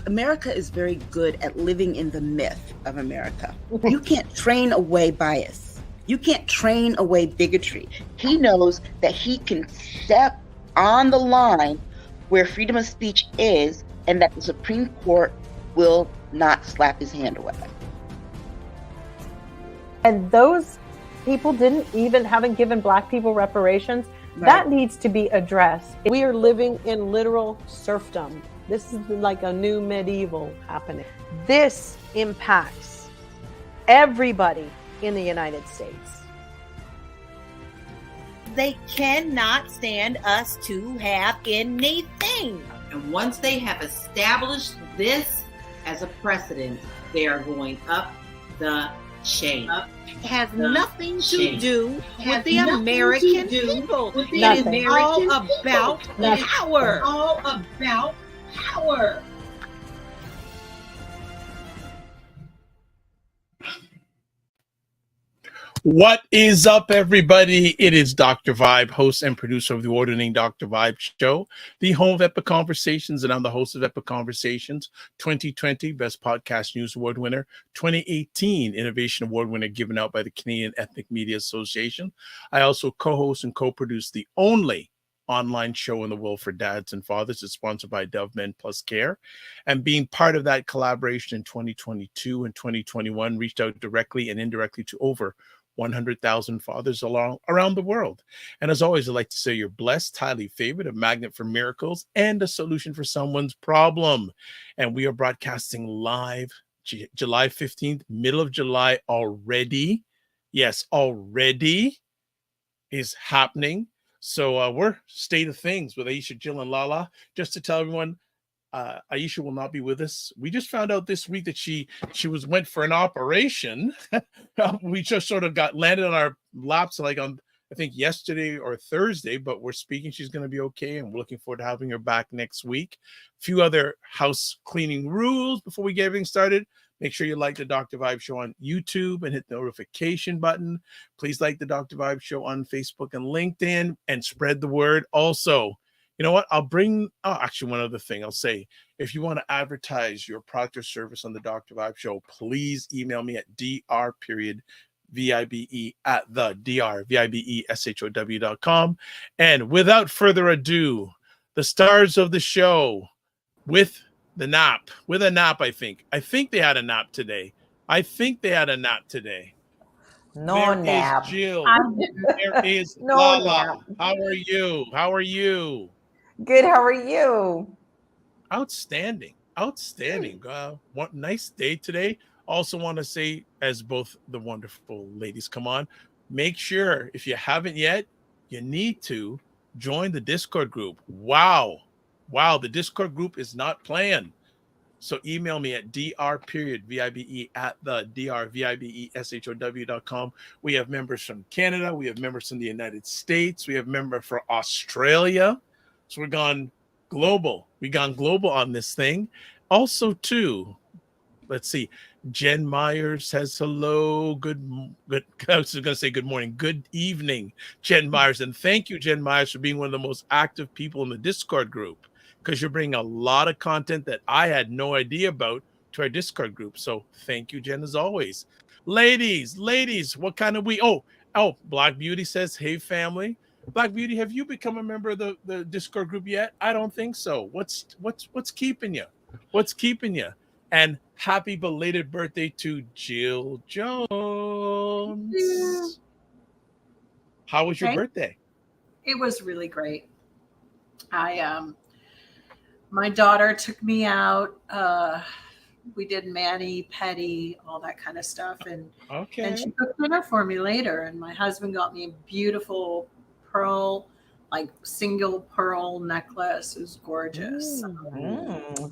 America is very good at living in the myth of America. You can't train away bias. You can't train away bigotry. He knows that he can step on the line where freedom of speech is, and that the Supreme Court will not slap his hand away. And those people haven't given Black people reparations. Right. That needs to be addressed. We are living in literal serfdom. This is like a new medieval happening. This impacts everybody in the United States. They cannot stand us to have anything. And once they have established this as a precedent, they are going up the chain. It has nothing to do with the American people. It is all about power. All about power. What is up, everybody? It is Dr. Vibe, host and producer of the award-winning Dr. Vibe Show, the home of Epic Conversations, and I'm the host of Epic Conversations, 2020 Best Podcast News Award winner, 2018 Innovation Award winner given out by the Canadian Ethnic Media Association. I also co-host and co-produce the only online show in the world for dads and fathers. It's sponsored by Dove Men Plus Care. And being part of that collaboration in 2022 and 2021, reached out directly and indirectly to over 100,000 fathers around the world. And as always, I'd like to say you're blessed, highly favored, a magnet for miracles, and a solution for someone's problem. And we are broadcasting live July 15th, middle of July already. Yes, already is happening. So we're State of Things with Aisha, Jill, and LaLa. Just to tell everyone, Aisha will not be with us. We just found out this week that she went for an operation. We just sort of got landed on our laps like on, I think, yesterday or Thursday, but we're speaking. She's going to be okay, and we're looking forward to having her back next week. A few other house cleaning rules before we get everything started. Make sure you like the Dr. Vibe Show on YouTube and hit the notification button. Please like the Dr. Vibe Show on Facebook and LinkedIn and spread the word. Also, you know what? Actually, one other thing I'll say. If you want to advertise your product or service on the Dr. Vibe Show, please email me at dr.vibe@the.drvibeshow.com. And without further ado, the stars of the show with a nap, I think. I think they had a nap today. No nap. Is Jill. There is No LaLa. nap. How are you? Good. How are you? Outstanding. What nice day today. Also want to say, as both the wonderful ladies come on, make sure if you haven't yet, you need to join the Discord group. Wow, the Discord group is not playing. So email me at dr.vibe@the.drvibeshow.com. We have members from Canada. We have members from the United States. We have members from Australia. So we've gone global. On this thing. Also, too, let's see. Jen Myers says hello. Good. I was going to say good morning. Good evening, Jen Myers. And thank you, Jen Myers, for being one of the most active people in the Discord group, because you're bringing a lot of content that I had no idea about to our Discord group. So thank you, Jen, as always. Ladies, what kind of we? Oh, Black Beauty says, hey, family. Black Beauty, have you become a member of the Discord group yet? I don't think so. What's keeping you? And happy belated birthday to Jill Jones. Yeah. How was your birthday? It was really great. My daughter took me out. We did mani-pedi, all that kind of stuff. And she cooked dinner for me later. And my husband got me a beautiful pearl, like single pearl necklace. It was gorgeous.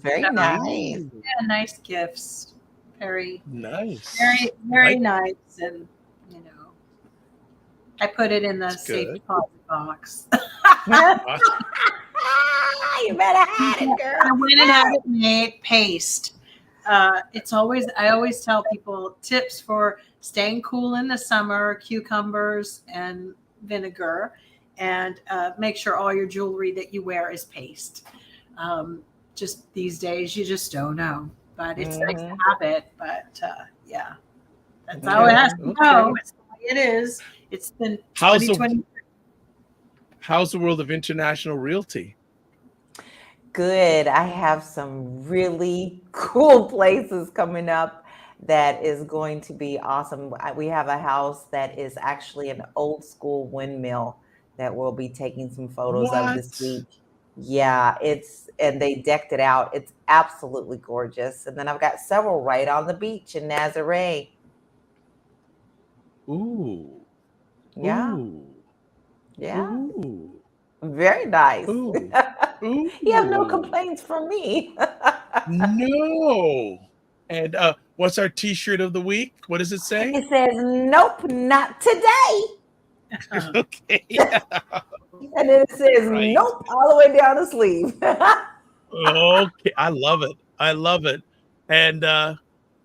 Very nice. Yeah, nice gifts. Very nice. Very nice. And, I put it in the safe deposit box. You better have it, girl. I went and had it made paste. I always tell people tips for staying cool in the summer: cucumbers and vinegar, and make sure all your jewelry that you wear is paste. just these days, you just don't know. But it's nice to have it. But yeah, that's how it has to go. It's the way it is. It's been 2020. How's the world of international realty? Good. I have some really cool places coming up that is going to be awesome. We have a house that is actually an old school windmill that we'll be taking some photos of this week. Yeah, and they decked it out. It's absolutely gorgeous. And then I've got several right on the beach in Nazaré. Ooh. Yeah. Ooh. Yeah. Ooh. Very nice. Ooh. Ooh. You have no complaints from me. No. And what's our T-shirt of the week? What does it say? It says, "Nope, not today." Okay. And then it says, "Nope," all the way down the sleeve. Okay, I love it. I love it. And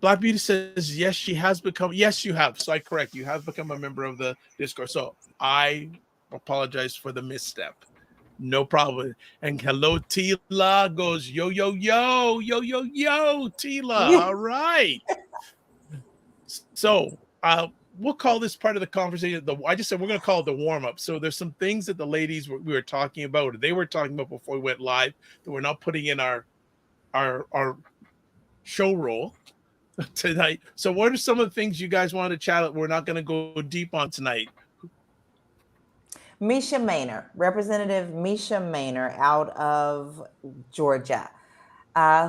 Black Beauty says, yes, she has become. Yes, you have. So I correct. You have become a member of the Discord. So I apologize for the misstep. No problem. And hello, Tila goes, yo, yo, yo, yo, yo, yo, Tila. All right. So we'll call this part of the conversation. I just said we're going to call it the warm up. So there's some things that the ladies we were talking about, or they were talking about before we went live, that we're not putting in our show roll tonight. So what are some of the things you guys want to chat about? We're not going to go deep on tonight. Misha Maynor, Representative Misha Maynor out of Georgia,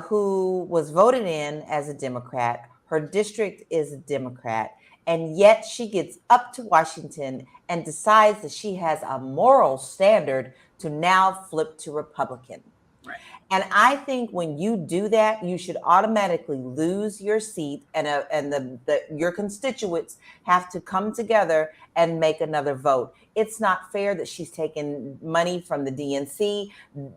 who was voted in as a Democrat. Her district is a Democrat, and yet she gets up to Washington and decides that she has a moral standard to now flip to Republican. Right. And I think when you do that, you should automatically lose your seat, and your constituents have to come together and make another vote. It's not fair that she's taking money from the DNC,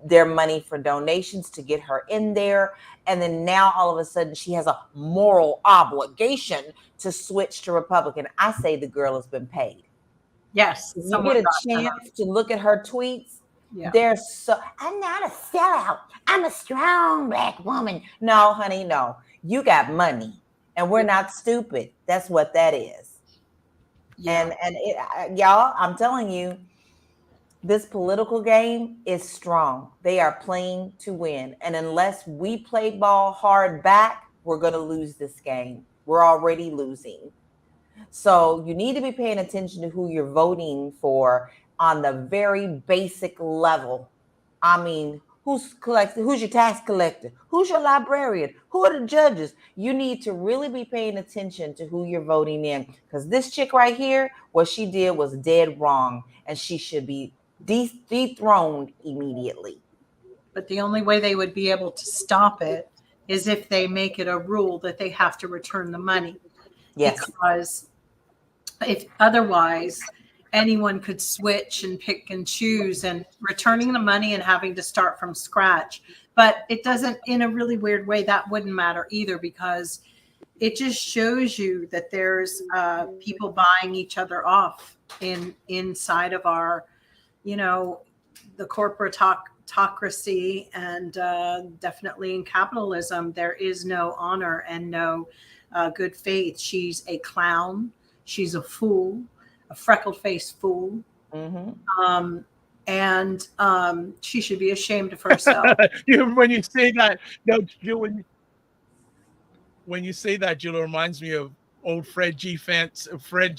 their money for donations to get her in there. And then now all of a sudden she has a moral obligation to switch to Republican. I say the girl has been paid. Yes. You get a chance to look at her tweets. Yeah. I'm not a sellout. I'm a strong Black woman. No, honey, no. You got money, and we're not stupid. That's what that is. Yeah. And y'all, I'm telling you, this political game is strong. They are playing to win. And unless we play ball hard back, we're going to lose this game. We're already losing. So you need to be paying attention to who you're voting for on the very basic level. I mean, who's your tax collector? Who's your librarian? Who are the judges? You need to really be paying attention to who you're voting in, because this chick right here, what she did was dead wrong, and she should be dethroned immediately. But the only way they would be able to stop it is if they make it a rule that they have to return the money. Yes. Because if otherwise, anyone could switch and pick and choose, and returning the money and having to start from scratch. But it doesn't, in a really weird way, that wouldn't matter either, because it just shows you that there's people buying each other off inside of our, the corporatocracy, and definitely in capitalism, there is no honor and no good faith. She's a clown. She's a fool. A freckle-faced fool. Mm-hmm. And she should be ashamed of herself. When you say that, when you say that, Julia, reminds me of old Fred G. Sanford.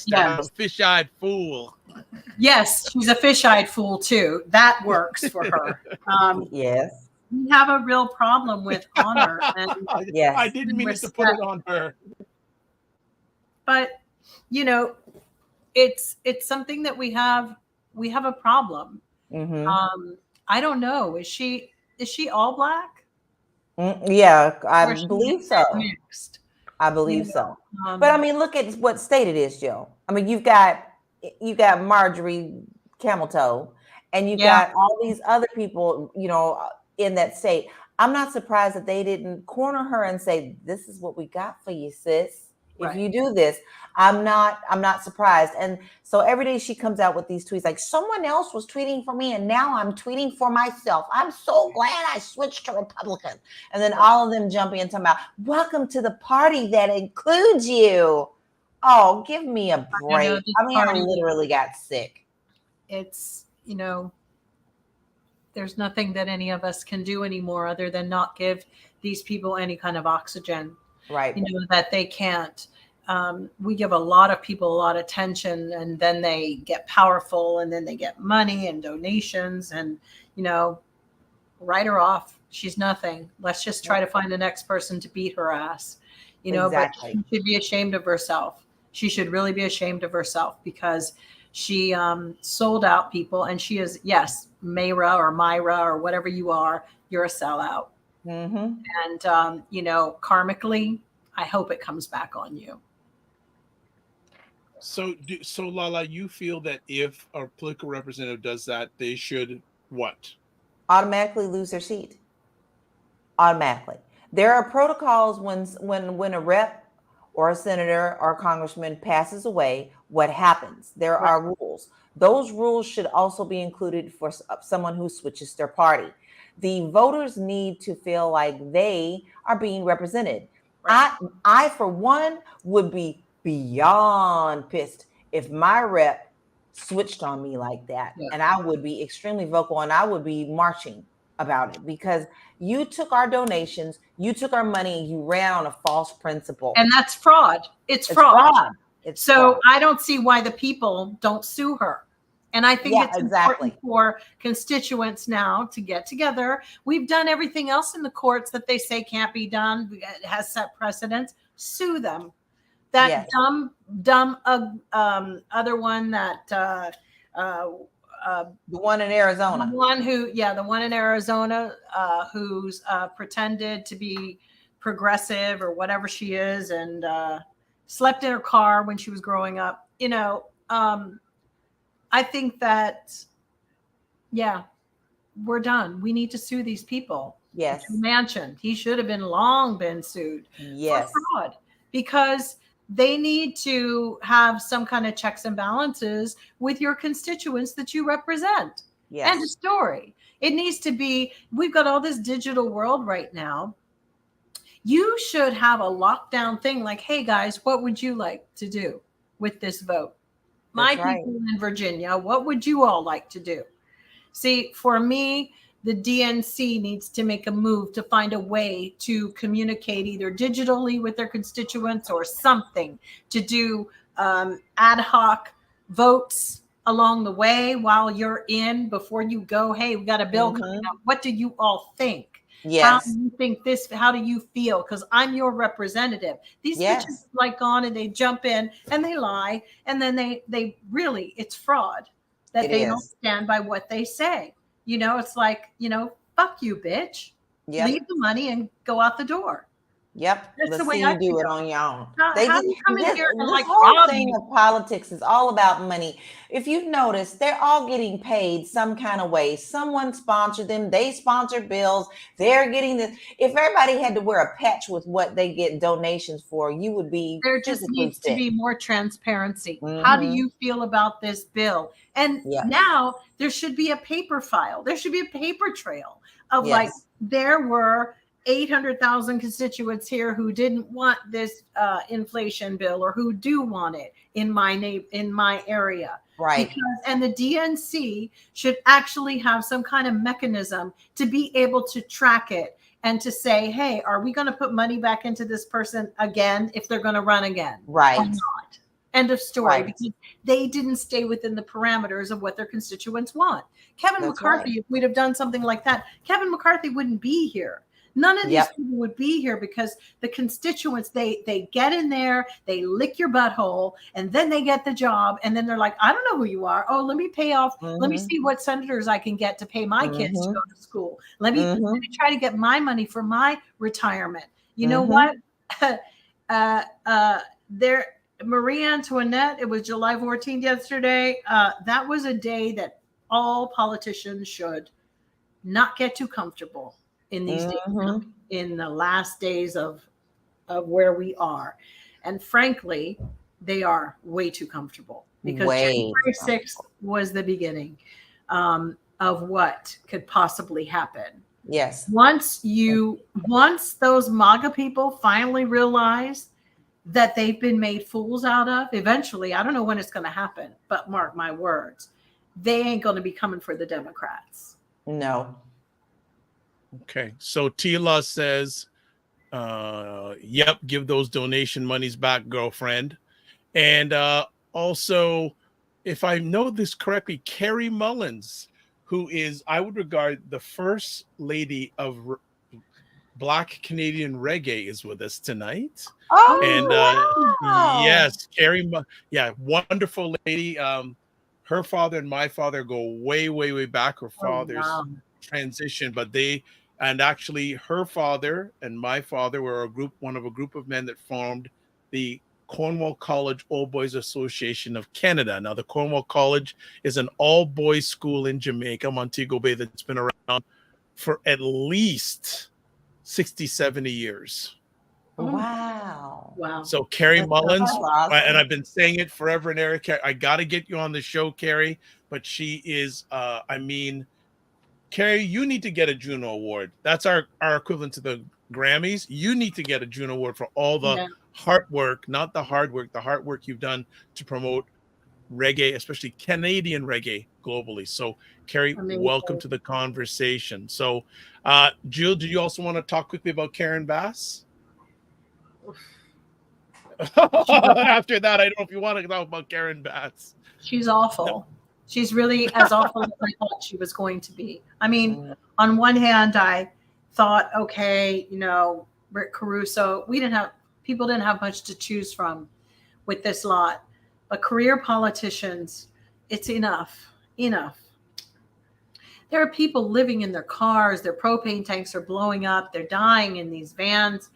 Yes. Fish-eyed fool. Yes, she's a fish-eyed fool too. That works for her. Yes. We have a real problem with honor. And yes. I didn't mean to put it on her. But it's something that we have a problem. Mm-hmm. I don't know. Is she all Black? Yeah, I believe so. Mixed. I believe so. But I mean, look at what state it is, Joe. I mean, you've got Marjorie Camel Toe, and you've got all these other people, in that state. I'm not surprised that they didn't corner her and say, "This is what we got for you, sis. If you do this, I'm not surprised. And so every day she comes out with these tweets like, someone else was tweeting for me and now I'm tweeting for myself. I'm so glad I switched to Republican. And then all of them jump in talking about, welcome to the party that includes you. Oh, give me a break. I literally got sick. It's, there's nothing that any of us can do anymore other than not give these people any kind of oxygen. Right. That they can't. We give a lot of people a lot of attention, and then they get powerful, and then they get money and donations, and write her off. She's nothing. Let's just try to find the next person to beat her ass. Exactly. But she should be ashamed of herself. She should really be ashamed of herself because she sold out people, and she is, yes, Mayra or Myra or whatever you are, you're a sellout. Mm-hmm. And karmically, I hope it comes back on you. So LaLa, you feel that if a political representative does that, they should what? Automatically lose their seat. Automatically. There are protocols when a rep or a senator or a congressman passes away, what happens? There are rules. Those rules should also be included for someone who switches their party. The voters need to feel like they are being represented. Right. I, for one, would be beyond pissed if my rep switched on me like that. Yeah. And I would be extremely vocal, and I would be marching about it because you took our donations, you took our money, and you ran on a false principle. And that's fraud. It's fraud. So I don't see why the people don't sue her. And I think it's important for constituents now to get together. We've done everything else in the courts that they say can't be done. It has set precedents. Sue them. That dumb other one that the one in Arizona. The one in Arizona who's pretended to be progressive or whatever she is and slept in her car when she was growing up. I think that, we're done. We need to sue these people. Yes. Manchin, he should have long been sued for fraud because they need to have some kind of checks and balances with your constituents that you represent. Yes. And a story. It needs to be, we've got all this digital world right now. You should have a lockdown thing like, hey guys, what would you like to do with this vote? My people in Virginia, what would you all like to do? See, for me, the DNC needs to make a move to find a way to communicate either digitally with their constituents or something to do ad hoc votes along the way while you're in before you go, hey, we got a bill coming up. What do you all think? Yes. How do you think this? How do you feel? Because I'm your representative. These bitches like on and they jump in and they lie. And then they really, it's fraud that they don't stand by what they say. It's like, fuck you, bitch. Yep. Leave the money and go out the door. Yep. That's Let's the way see I you do it on your own. How do you come in here and this whole thing of politics is all about money. If you've noticed, they're all getting paid some kind of way. Someone sponsored them. They sponsor bills. They're getting this. If everybody had to wear a patch with what they get donations for, you would be. There just needs to be more transparency. How do you feel about this bill? And now there should be a paper file. There should be a paper trail of like there were 800,000 constituents here who didn't want this inflation bill or who do want it in my area. Right. And the DNC should actually have some kind of mechanism to be able to track it and to say, hey, are we going to put money back into this person again if they're going to run again? Right. Or not? End of story. Because they didn't stay within the parameters of what their constituents want. Kevin McCarthy, if we'd have done something like that, Kevin McCarthy wouldn't be here. None of these people would be here because the constituents, they get in there, they lick your butthole, and then they get the job. And then they're like, I don't know who you are. Oh, let me pay off. Let me see what senators I can get to pay my kids to go to school. Let me try to get my money for my retirement. You know what? Marie Antoinette, it was July 14th yesterday. That was a day that all politicians should not get too comfortable in these days, in the last days of where we are. And frankly, they are way too comfortable, because January 6th was the beginning of what could possibly happen. Yes. Once those MAGA people finally realize that they've been made fools out of, eventually, I don't know when it's going to happen, but mark my words, they ain't going to be coming for the Democrats. No. Okay. So Tila says, yep, give those donation monies back, girlfriend. And also, if I know this correctly, Carrie Mullins, who is, I would regard, the first lady of Black Canadian reggae, is with us tonight. Oh, and wow. Yes, Carrie, wonderful lady. Her father and my father go way, way, way back. Her father's transition, but actually her father and my father were one of a group of men that formed the Cornwall College Old Boys Association of Canada. Now, the Cornwall College is an all-boys school in Jamaica, Montego Bay, that's been around for at least 60, 70 years. Wow. So Carrie Mullins, awesome. And I've been saying it forever and ever, I got to get you on the show, Carrie, but she is, Carrie, you need to get a Juno Award. That's our equivalent to the Grammys. You need to get a Juno Award for all the hard work, not the hard work, the hard work you've done to promote reggae, especially Canadian reggae, globally. So, Carrie, welcome to the conversation. So, Jill, do you also want to talk quickly about Karen Bass? After that, I don't know if you want to talk about Karen Bass. She's awful. No. She's really as awful as I thought she was going to be. I mean, on one hand, I thought, okay, Rick Caruso, people didn't have much to choose from with this lot, but career politicians, it's enough. There are people living in their cars, their propane tanks are blowing up, they're dying in these vans,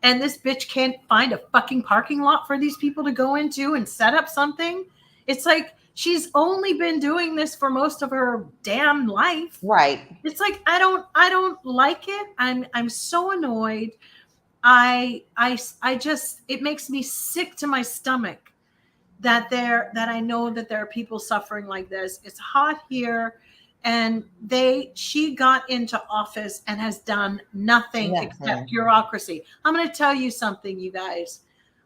and this bitch can't find a fucking parking lot for these people to go into and set up something. It's like, she's only been doing this for most of her damn life. Right. It's like, I don't like it. I'm so annoyed. I just, it makes me sick to my stomach that I know that there are people suffering like this. It's hot here, and she got into office and has done nothing except bureaucracy. I'm going to tell you something, you guys.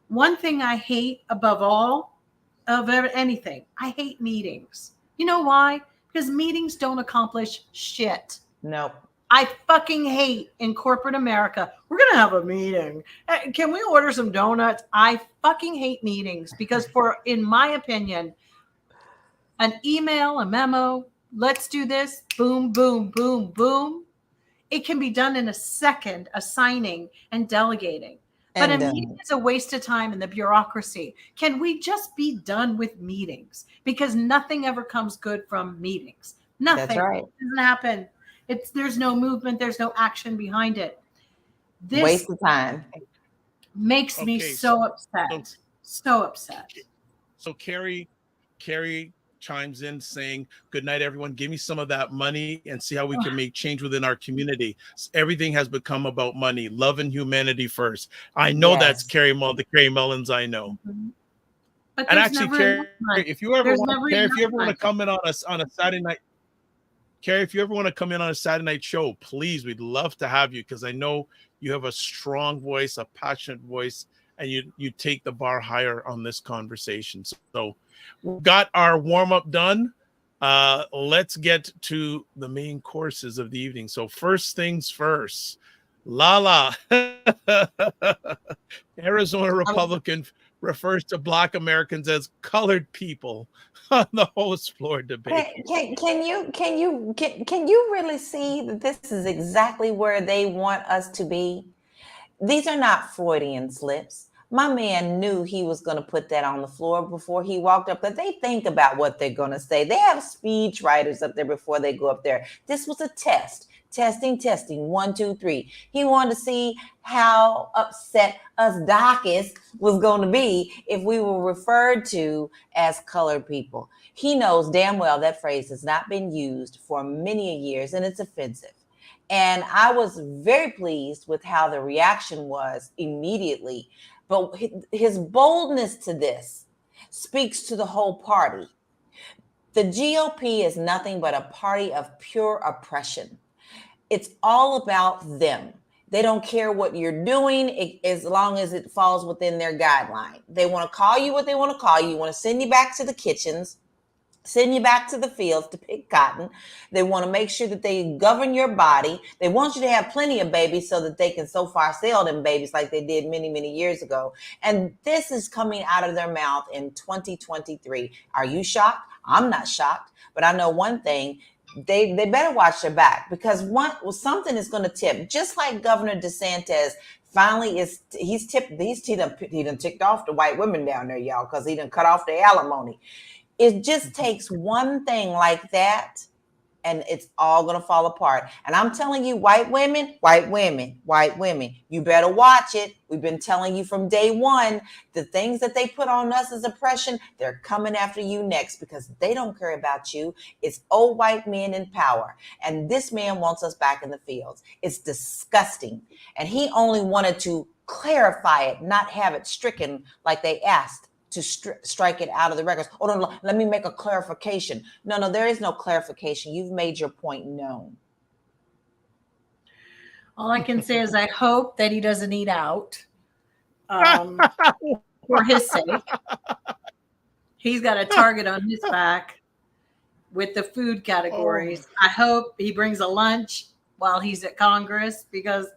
One thing I hate above all of anything, I hate meetings. You know why? Because meetings don't accomplish shit. Nope. I fucking hate in corporate America, we're going to have a meeting. Can we order some donuts? I fucking hate meetings because in my opinion, an email, a memo, let's do this, boom, boom, boom, boom. It can be done in a second, assigning and delegating. But a meeting is a waste of time in the bureaucracy. Can we just be done with meetings? Because nothing ever comes good from meetings. Nothing. That's right. It doesn't happen. There's no movement. There's no action behind it. This waste of time. Makes me so upset. So upset. So Carrie chimes in saying, good night, everyone. Give me some of that money and see how we can make change within our community. Everything has become about money. Love and humanity first. I know that's Carrie Mullins, I know. Mm-hmm. But and actually, Carrie, if you ever want to come in on a Saturday night, Carrie, if you ever want to come in on a Saturday night show, please, we'd love to have you, because I know you have a strong voice, a passionate voice, and you take the bar higher on this conversation. So we've got our warm-up done. Let's get to the main courses of the evening. So first things first, LaLa, Arizona Republican, refers to Black Americans as colored people on the host floor debate. Can you really see that this is exactly where they want us to be? These are not Freudian slips. My man knew he was going to put that on the floor before he walked up, that they think about what they're going to say. They have speech writers up there before they go up there. This was a test. Testing, 1, 2, 3. He wanted to see how upset us Caucus was going to be if we were referred to as colored people. He knows damn well that phrase has not been used for many years, and it's offensive. And I was very pleased with how the reaction was immediately. But his boldness to this speaks to the whole party. The GOP is nothing but a party of pure oppression. It's all about them. They don't care what you're doing as long as it falls within their guideline. They want to call you what they want to call you. You want to send you back to the kitchens, send you back to the fields to pick cotton. They want to make sure that they govern your body. They want you to have plenty of babies so that they can so far sell them babies like they did many, many years ago. And this is coming out of their mouth in 2023. Are you shocked? I'm not shocked, but I know one thing. They better watch their back, because something is going to tip. Just like Governor DeSantis finally he's done ticked off the white women down there, y'all, because he done cut off the alimony. It just takes one thing like that, and it's all going to fall apart. And I'm telling you, white women, you better watch it. We've been telling you from day one, the things that they put on us as oppression, they're coming after you next, because they don't care about you. It's old white men in power. And this man wants us back in the fields. It's disgusting. And he only wanted to clarify it, not have it stricken like they asked to strike it out of the records. Oh, no, let me make a clarification. No, there is no clarification. You've made your point known. All I can say is I hope that he doesn't eat out for his sake. He's got a target on his back with the food categories. I hope he brings a lunch while he's at Congress, because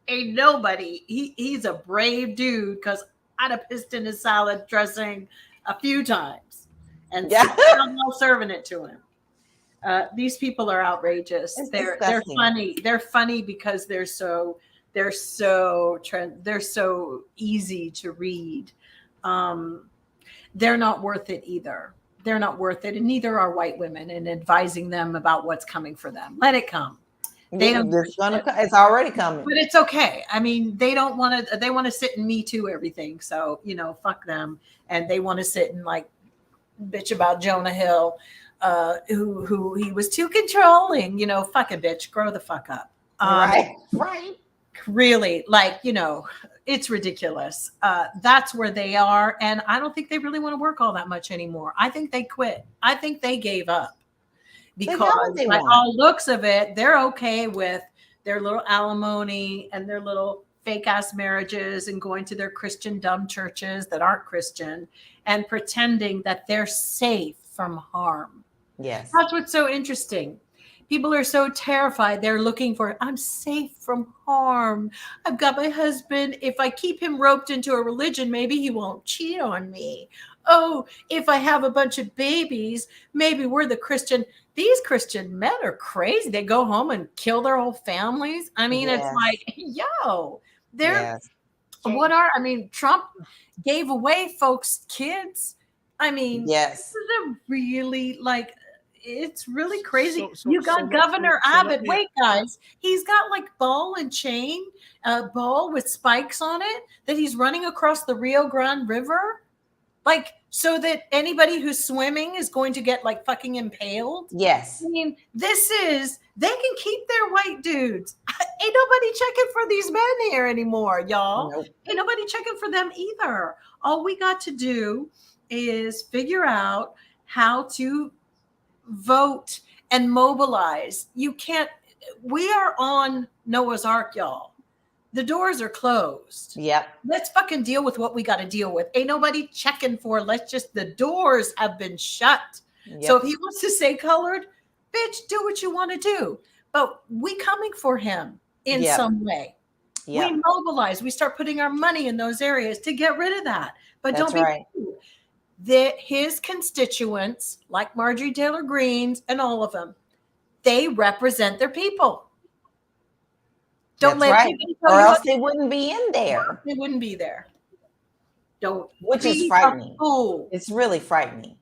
ain't nobody, he's a brave dude, because I'd have pissed in his salad dressing a few times, and I'm not serving it to him. These people are outrageous. They're funny. They're funny because they're so easy to read. They're not worth it either. They're not worth it, and neither are white women in advising them about what's coming for them. Let it come. It's already coming, but it's okay. I mean, they don't want to. They want to sit and Me Too everything. So fuck them. And they want to sit and like bitch about Jonah Hill, who he was too controlling. Fucking bitch, grow the fuck up. Right. Really, it's ridiculous. That's where they are, and I don't think they really want to work all that much anymore. I think they quit. I think they gave up. Because by all looks of it, they're okay with their little alimony and their little fake ass marriages and going to their Christian dumb churches that aren't Christian and pretending that they're safe from harm. Yes. That's what's so interesting. People are so terrified. They're looking for, I'm safe from harm. I've got my husband. If I keep him roped into a religion, maybe he won't cheat on me. Oh, if I have a bunch of babies, maybe we're the Christian. These Christian men are crazy. They go home and kill their whole families. I mean, It's like, Trump gave away folks' kids. I mean, yes. This is a really it's really crazy. You got Governor Abbott. Wait, guys, he's got like ball and chain, ball with spikes on it that he's running across the Rio Grande River. So that anybody who's swimming is going to get fucking impaled. Yes. I mean, they can keep their white dudes. Ain't nobody checking for these men here anymore, y'all. Nope. Ain't nobody checking for them either. All we got to do is figure out how to vote and mobilize. We are on Noah's Ark, y'all. The doors are closed. Yep. Let's fucking deal with what we got to deal with. Ain't nobody checking for. The doors have been shut. Yep. So if he wants to stay colored, bitch, do what you want to do. But we coming for him in some way. Yep. We mobilize. We start putting our money in those areas to get rid of that. But don't be fooled. His constituents, like Marjorie Taylor Greene's and all of them, they represent their people. Don't let people or else they wouldn't be in there. They wouldn't be there. Which is frightening. It's really frightening.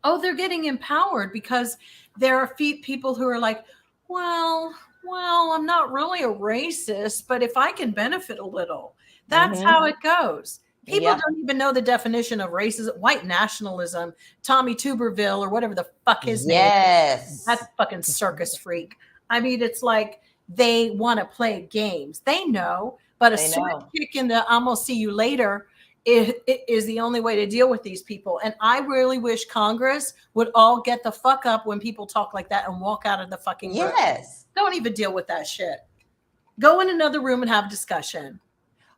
Oh, they're getting empowered because there are people who are like, well, I'm not really a racist, but if I can benefit a little, that's how it goes. People don't even know the definition of racism, white nationalism, Tommy Tuberville or whatever the fuck his name is. That fucking circus freak. I mean, it's like, they want to play games. They know, But a swift kick in the "I'm gonna see you later" is the only way to deal with these people. And I really wish Congress would all get the fuck up when people talk like that and walk out of the fucking room. Yes. Don't even deal with that shit. Go in another room and have discussion.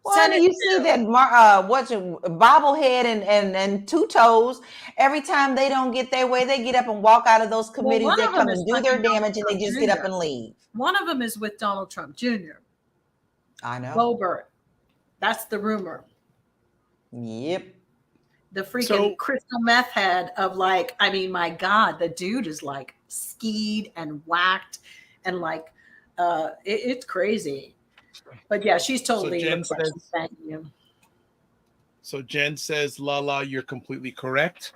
Well, you see that bobblehead and two toes. Every time they don't get their way, they get up and walk out of those committees. They come and do their damage, and they just get up and leave. One of them is with Donald Trump Jr. I know. Boebert. That's the rumor. Yep. The freaking crystal meth head of like, I mean, my God, the dude is like skied and whacked and like, it's crazy. But yeah, she's totally. So Jen says, LaLa, you're completely correct.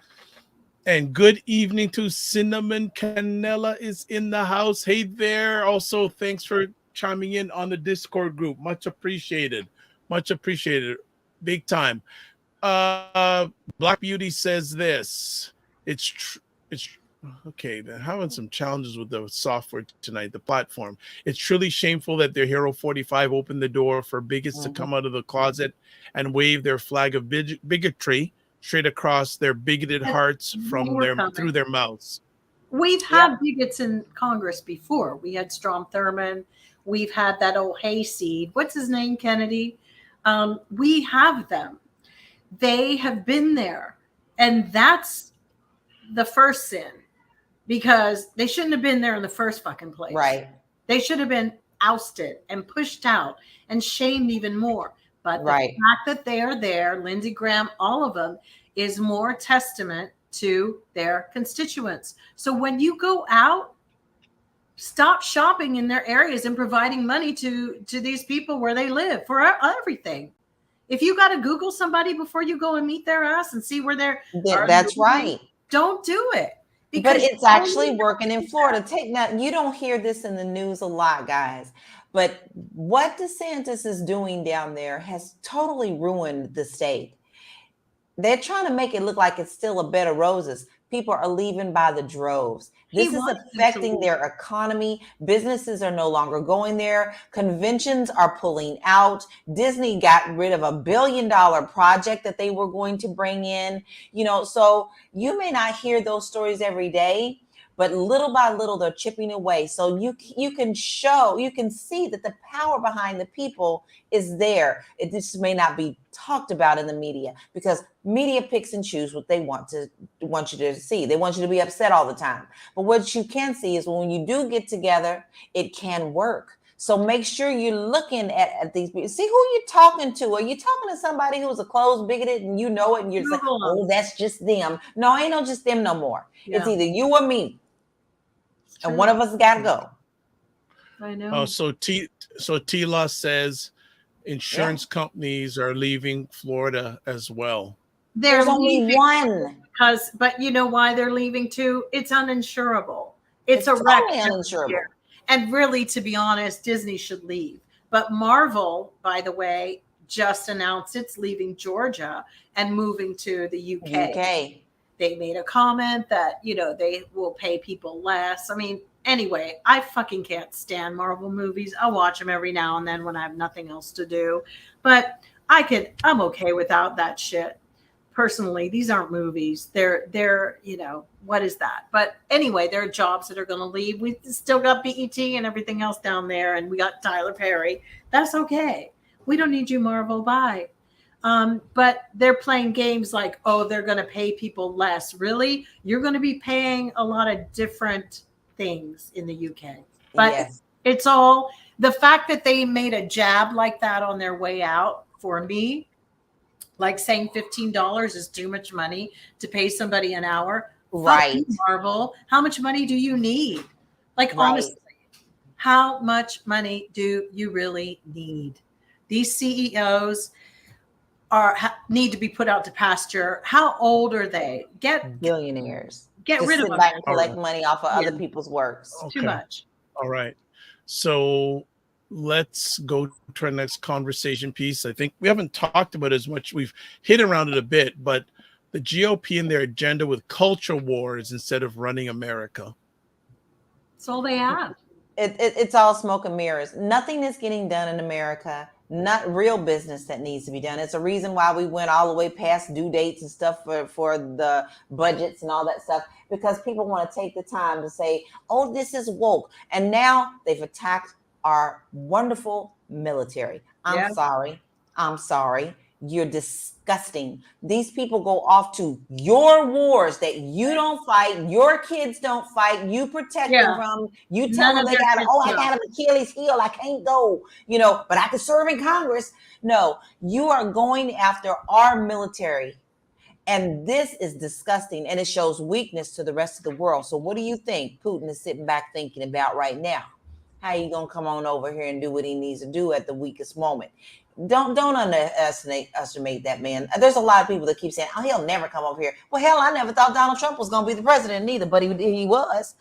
And good evening to Cinnamon Canela is in the house. Hey there. Also, thanks for chiming in on the Discord group. Much appreciated. Much appreciated. Big time. Black Beauty says this. It's okay. They're having some challenges with the software tonight, the platform. It's truly shameful that their Hero 45 opened the door for bigots to come out of the closet and wave their flag of bigotry straight across their bigoted hearts through their mouths. We've had bigots in Congress before. We had Strom Thurmond. We've had that old hayseed. What's his name, Kennedy? We have them. They have been there. And that's the first sin, because they shouldn't have been there in the first fucking place. Right. They should have been ousted and pushed out and shamed even more. But the fact that they are there, Lindsey Graham, all of them, is more testament to their constituents. So when you go out, stop shopping in their areas and providing money to these people where they live for everything. If you got to Google somebody before you go and meet their ass and see where they're, that's right. Don't do it. But it's actually working in Florida. You don't hear this in the news a lot, guys. But what DeSantis is doing down there has totally ruined the state. They're trying to make it look like it's still a bed of roses. People are leaving by the droves. This is affecting their economy. Businesses are no longer going there. Conventions are pulling out. Disney got rid of $1 billion project that they were going to bring in. So you may not hear those stories every day, but little by little, they're chipping away. So you can see that the power behind the people is there. It just may not be talked about in the media, because media picks and choose what they want you to see. They want you to be upset all the time. But what you can see is when you do get together, it can work. So make sure you're looking at these people. See who you're talking to. Are you talking to somebody who's a closed bigoted and you know it and you're just like, oh, that's just them? No, ain't no just them no more. Yeah. It's either you or me. And one of us got to go. I know. Oh, so Tila says insurance companies are leaving Florida as well. There's only one. But you know why they're leaving too? It's uninsurable. It's a wreck. Uninsurable. And really, to be honest, Disney should leave. But Marvel, by the way, just announced it's leaving Georgia and moving to the UK. They made a comment that, they will pay people less. I mean, anyway, I fucking can't stand Marvel movies. I'll watch them every now and then when I have nothing else to do. But I'm okay without that shit. Personally, these aren't movies. They're what is that? But anyway, there are jobs that are going to leave. We still got BET and everything else down there. And we got Tyler Perry. That's okay. We don't need you, Marvel. Bye. But they're playing games like, oh, they're going to pay people less. Really? You're going to be paying a lot of different things in the UK. But It's all the fact that they made a jab like that on their way out, for me, like saying $15 is too much money to pay somebody an hour. Right. Fuck you, Marvel. How much money do you need? Honestly, how much money do you really need? These CEOs need to be put out to pasture. How old are they? Billionaires. Get rid of them. And collect money off of other people's works. Okay. Too much. All right. So let's go to our next conversation piece. I think we haven't talked about it as much. We've hit around it a bit, but the GOP and their agenda with culture wars instead of running America. That's all they have. It's all smoke and mirrors. Nothing is getting done in America. not real business that needs to be done. It's a reason why we went all the way past due dates and stuff for the budgets and all that stuff, because people want to take the time to say, oh, this is woke. And now they've attacked our wonderful military. I'm sorry. You're disgusting. These people go off to your wars that you don't fight, your kids don't fight, you protect them from. You tell them they got, I got an Achilles heel, I can't go, but I can serve in Congress. No, you are going after our military. And this is disgusting, and it shows weakness to the rest of the world. So what do you think Putin is sitting back thinking about right now? How you gonna come on over here and do what he needs to do at the weakest moment? Don't underestimate that man. There's a lot of people that keep saying, oh, he'll never come over here. Well, hell, I never thought Donald Trump was going to be the president neither, but he was.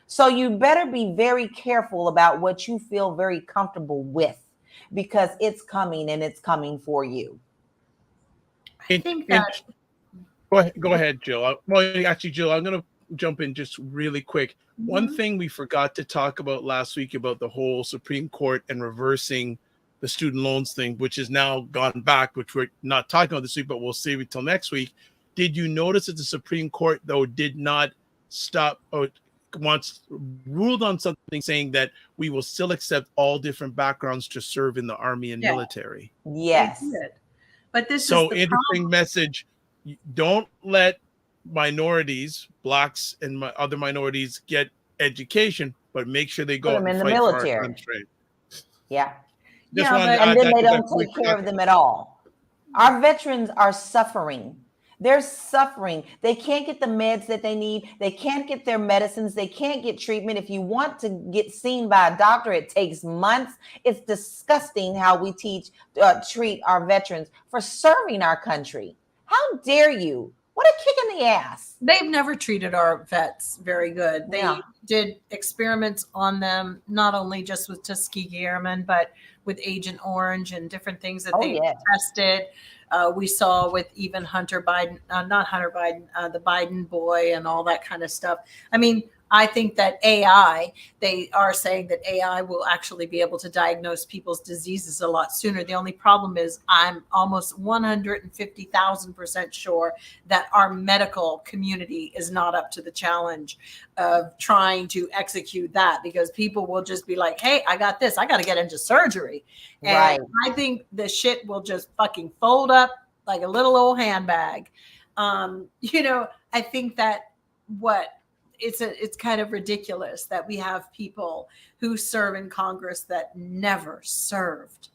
So you better be very careful about what you feel very comfortable with, because it's coming, and it's coming for you. I think that... Go ahead, Jill. Well, actually, Jill, I'm going to jump in just really quick. Mm-hmm. One thing we forgot to talk about last week about the whole Supreme Court and reversing the student loans thing, which has now gone back, which we're not talking about this week, but we'll save it till next week. Did you notice that the Supreme Court, though, did not stop or once ruled on something saying that we will still accept all different backgrounds to serve in the Army and military? Yes. But this so is the interesting problem. Message. Don't let minorities, blacks and other minorities get education, but make sure they go in the fight military. For our country. Yeah. And then they don't take care of them at all. Our veterans are suffering. They're suffering. They can't get the meds that they need. They can't get their medicines. They can't get treatment. If you want to get seen by a doctor, it takes months. It's disgusting how we treat our veterans for serving our country. How dare you? What a kick in the ass. They've never treated our vets very good. They did experiments on them, not only just with Tuskegee Airmen, but with Agent Orange and different things that they tested. We saw with even Hunter Biden, not Hunter Biden, the Biden boy and all that kind of stuff. I mean, I think that AI, they are saying that AI will actually be able to diagnose people's diseases a lot sooner. The only problem is I'm almost 150,000% sure that our medical community is not up to the challenge of trying to execute that, because people will just be like, hey, I got this. I got to get into surgery. And I think the shit will just fucking fold up like a little old handbag. I think that it's kind of ridiculous that we have people who serve in Congress that never served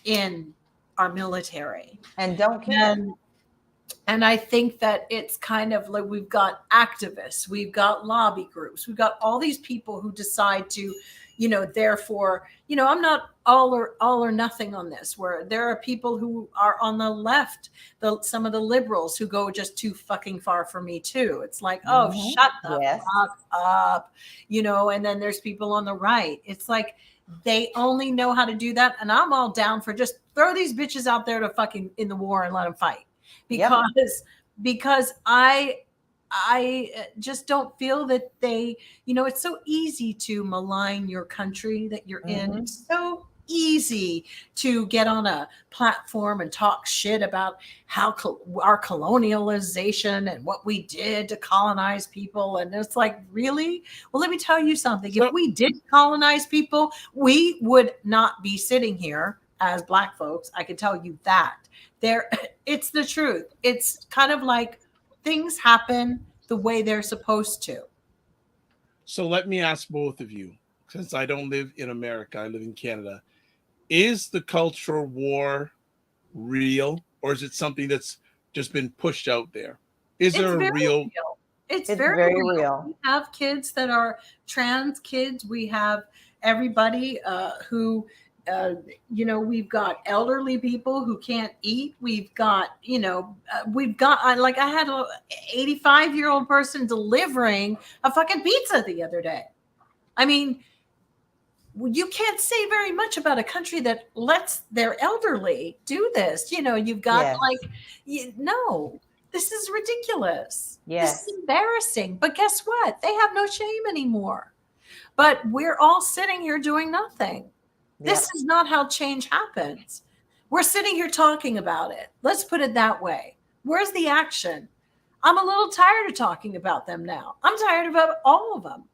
in our military and don't care. And I think that it's kind of like we've got activists, we've got lobby groups, we've got all these people who decide to, therefore, I'm not all or nothing on this, where there are people who are on the left, some of the liberals who go just too fucking far for me too. It's like, shut the fuck up, and then there's people on the right. It's like, they only know how to do that. And I'm all down for just throw these bitches out there to fucking in the war and let them fight. Because I just don't feel that they, it's so easy to malign your country that you're in. It's so easy to get on a platform and talk shit about how our colonialization and what we did to colonize people. And it's like, really? Well, let me tell you something. If we did colonize people, we would not be sitting here as Black folks. I can tell you that. It's the truth. It's kind of like things happen the way they're supposed to. So let me ask both of you, since I don't live in America, I live in Canada. Is the cultural war real, or is it something that's just been pushed out there? It's real? It's very real. We have kids that are trans kids. We have everybody who we've got elderly people who can't eat. We've got, like I had an 85-year-old person delivering a fucking pizza the other day. I mean, you can't say very much about a country that lets their elderly do this. You've got no, this is ridiculous. This is embarrassing. But guess what? They have no shame anymore. But we're all sitting here doing nothing. This is not how change happens. We're sitting here talking about it. Let's put it that way. Where's the action? I'm a little tired of talking about them now. I'm tired about all of them.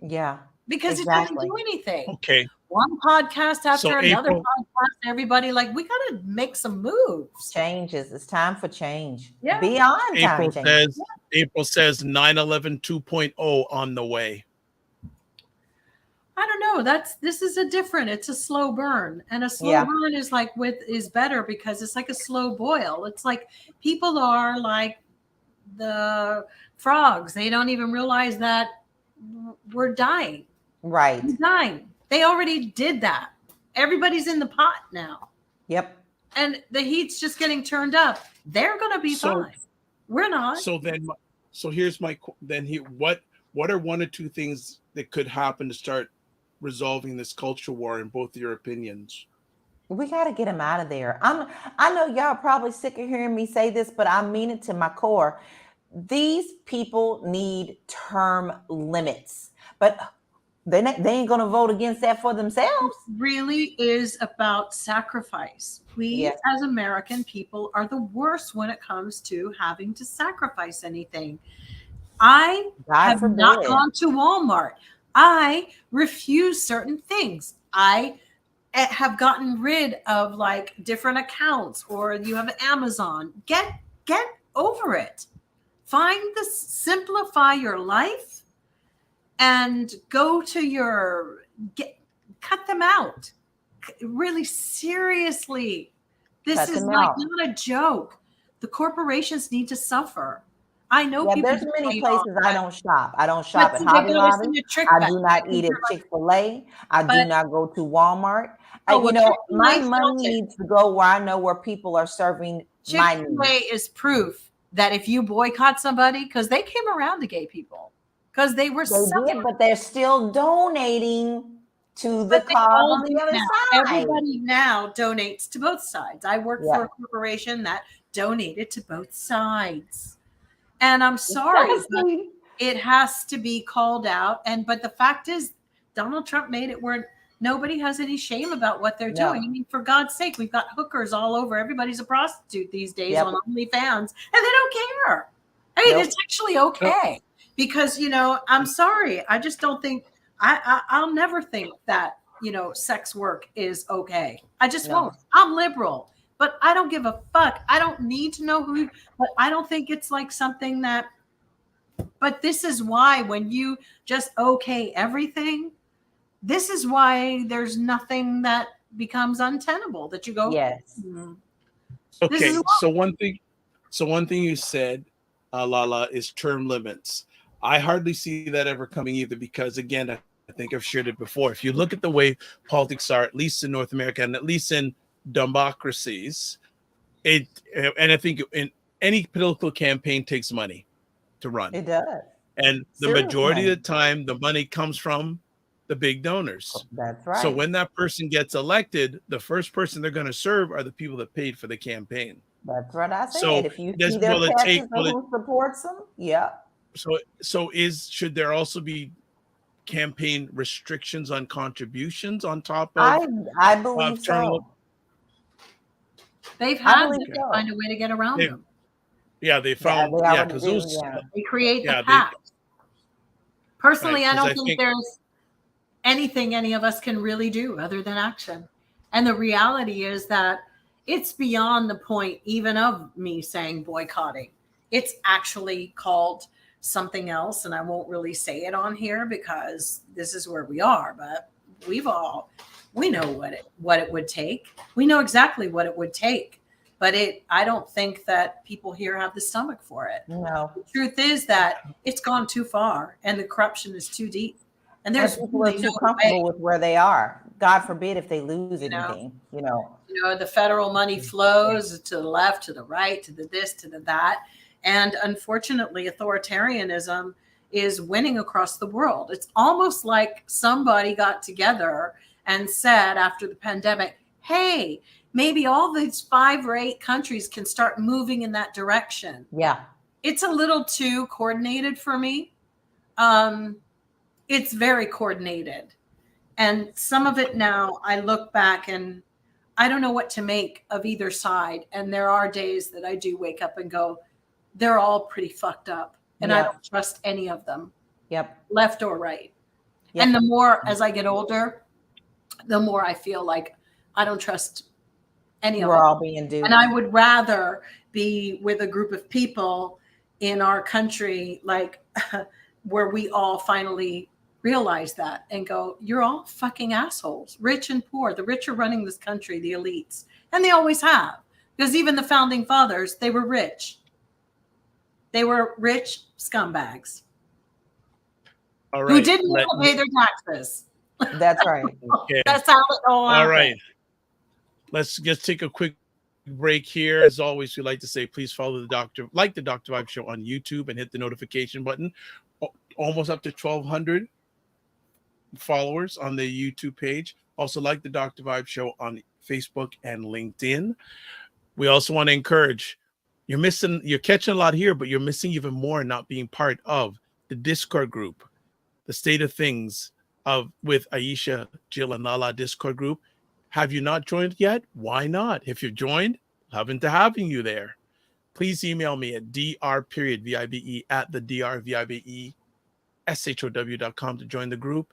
Yeah. Because it doesn't do anything. Okay. One podcast after So another April, podcast, everybody like, we got to make some moves. Changes. It's time for change. Yeah. Beyond time change. April says 9/11 2.0 on the way. I don't know. This is it's a slow burn. And a slow burn is better because it's like a slow boil. It's like people are like the frogs. They don't even realize that we're dying. Right. We're dying. They already did that. Everybody's in the pot now. Yep. And the heat's just getting turned up. They're going to be fine. We're not. So here's what are one or two things that could happen to start resolving this culture war in both your opinions? We got to get them out of there. I know y'all probably sick of hearing me say this, but I mean it to my core. These people need term limits, but they ain't going to vote against that for themselves. It really is about sacrifice. We as American people are the worst when it comes to having to sacrifice anything. I have not gone to Walmart. I refuse certain things. I have gotten rid of like different accounts, or you have Amazon. Get over it. Simplify your life and go to cut them out. Really seriously. This is like not a joke. The corporations need to suffer. I know people. There's many places I don't shop. I don't shop at Hobby Lobby. I do not eat at Chick-fil-A. I do not go to Walmart. My money needs to go where I know where people are serving my needs. Chick-fil-A is proof that if you boycott somebody, because they came around to gay people, because they did, but they're still donating to the cause on the other side. Everybody now donates to both sides. I work for a corporation that donated to both sides. And I'm sorry, but it has to be called out. But the fact is, Donald Trump made it where nobody has any shame about what they're doing. I mean, for God's sake, we've got hookers all over. Everybody's a prostitute these days on OnlyFans, and they don't care. I mean, it's actually okay because, I'm sorry. I just don't think I'll never think that, sex work is okay. I just won't. I'm liberal. But I don't give a fuck. I don't need to know who, but I don't think it's like something but this is why when you just okay everything, this is why there's nothing that becomes untenable that you go. Yes. Okay. So one thing you said, LaLa, is term limits. I hardly see that ever coming either, because again, I think I've shared it before. If you look at the way politics are, at least in North America and at least in democracies, and I think in any political campaign takes money to run. It does. And the majority of the time, the money comes from the big donors. That's right. So when that person gets elected, the first person they're going to serve are the people that paid for the campaign. That's what I said. So if you see their taxes who supports them, should there also be campaign restrictions on contributions on top of? I believe so. They've had to find a way to get around them. Yeah, they found. Because they create the pact. Personally, I don't think there's anything any of us can really do other than action. And the reality is that it's beyond the point even of me saying boycotting. It's actually called something else, and I won't really say it on here because this is where we are. But we know what it would take. We know exactly what it would take. But I don't think that people here have the stomach for it. No. The truth is that it's gone too far and the corruption is too deep. And there's people are too comfortable with where they are. God forbid if they lose anything, the federal money flows to the left, to the right, to the this, to the that. And unfortunately, authoritarianism is winning across the world. It's almost like somebody got together and said after the pandemic, hey, maybe all these 5 or 8 countries can start moving in that direction. Yeah. It's a little too coordinated for me. It's very coordinated. And some of it now, I look back and I don't know what to make of either side. And there are days that I do wake up and go, they're all pretty fucked up. And I don't trust any of them. Yep. Left or right. Yep. And the more as I get older, the more I feel like I don't trust any of them. We're all being duped. And I would rather be with a group of people in our country, like where we all finally realize that and go, you're all fucking assholes, rich and poor. The rich are running this country, the elites. And they always have. Because even the founding fathers, they were rich. They were rich scumbags. All right. Who didn't want to pay their taxes. That's right. Okay. That's how it all happened. All right. Let's just take a quick break here. As always, we like to say, please follow the Dr. Vibe Show on YouTube and hit the notification button. Almost up to 1,200 followers on the YouTube page. Also like the Dr. Vibe Show on Facebook and LinkedIn. We also want to encourage, you're catching a lot here, but you're missing even more not being part of the Discord group, the State of Things with Aisha, Jill, and LaLa Discord group. Have you not joined yet? Why not? If you've joined, loving to having you there. Please email me at dr.vibe at the drvibe.show.com to join the group.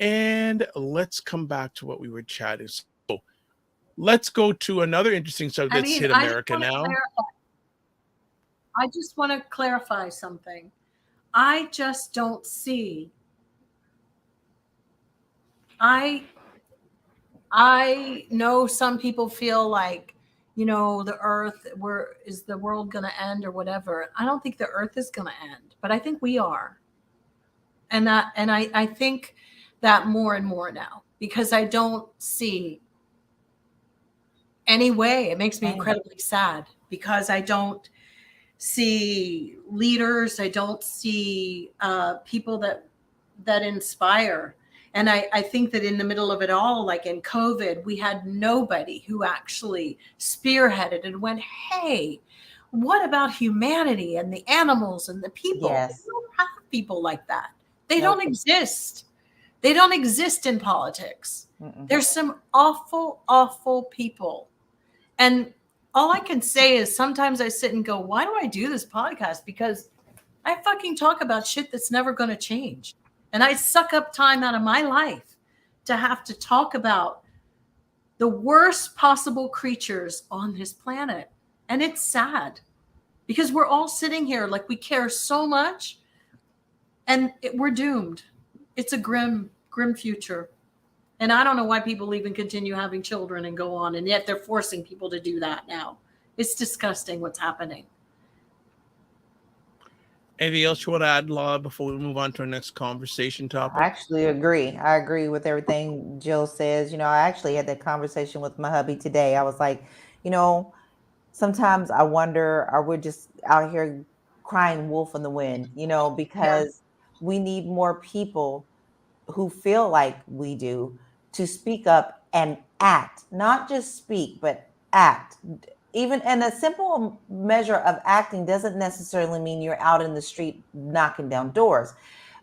And let's come back to what we were chatting. So let's go to another interesting subject that's hit America now. I just want to clarify something. I just don't see. I know some people feel like, the earth, is the world going to end or whatever. I don't think the earth is going to end, but I think we are. And I think that more and more now, because I don't see any way. It makes me incredibly sad because I don't see leaders. I don't see people that inspire. And I think that in the middle of it all, like in COVID, we had nobody who actually spearheaded and went, hey, what about humanity and the animals and the people? Yes. We don't have people like that. They don't exist. They don't exist in politics. Mm-mm. There's some awful, awful people. And all I can say is sometimes I sit and go, why do I do this podcast? Because I fucking talk about shit that's never going to change. And I suck up time out of my life to have to talk about the worst possible creatures on this planet. And it's sad because we're all sitting here like we care so much and we're doomed. It's a grim, grim future. And I don't know why people even continue having children and go on. And yet they're forcing people to do that now. It's disgusting what's happening. Anything else you want to add, LaLa, before we move on to our next conversation topic? I actually agree. I agree with everything Jill says. I actually had that conversation with my hubby today. I was like, sometimes I wonder, are we just out here crying wolf in the wind, because we need more people who feel like we do to speak up and act, not just speak, but act. Even and a simple measure of acting doesn't necessarily mean you're out in the street knocking down doors.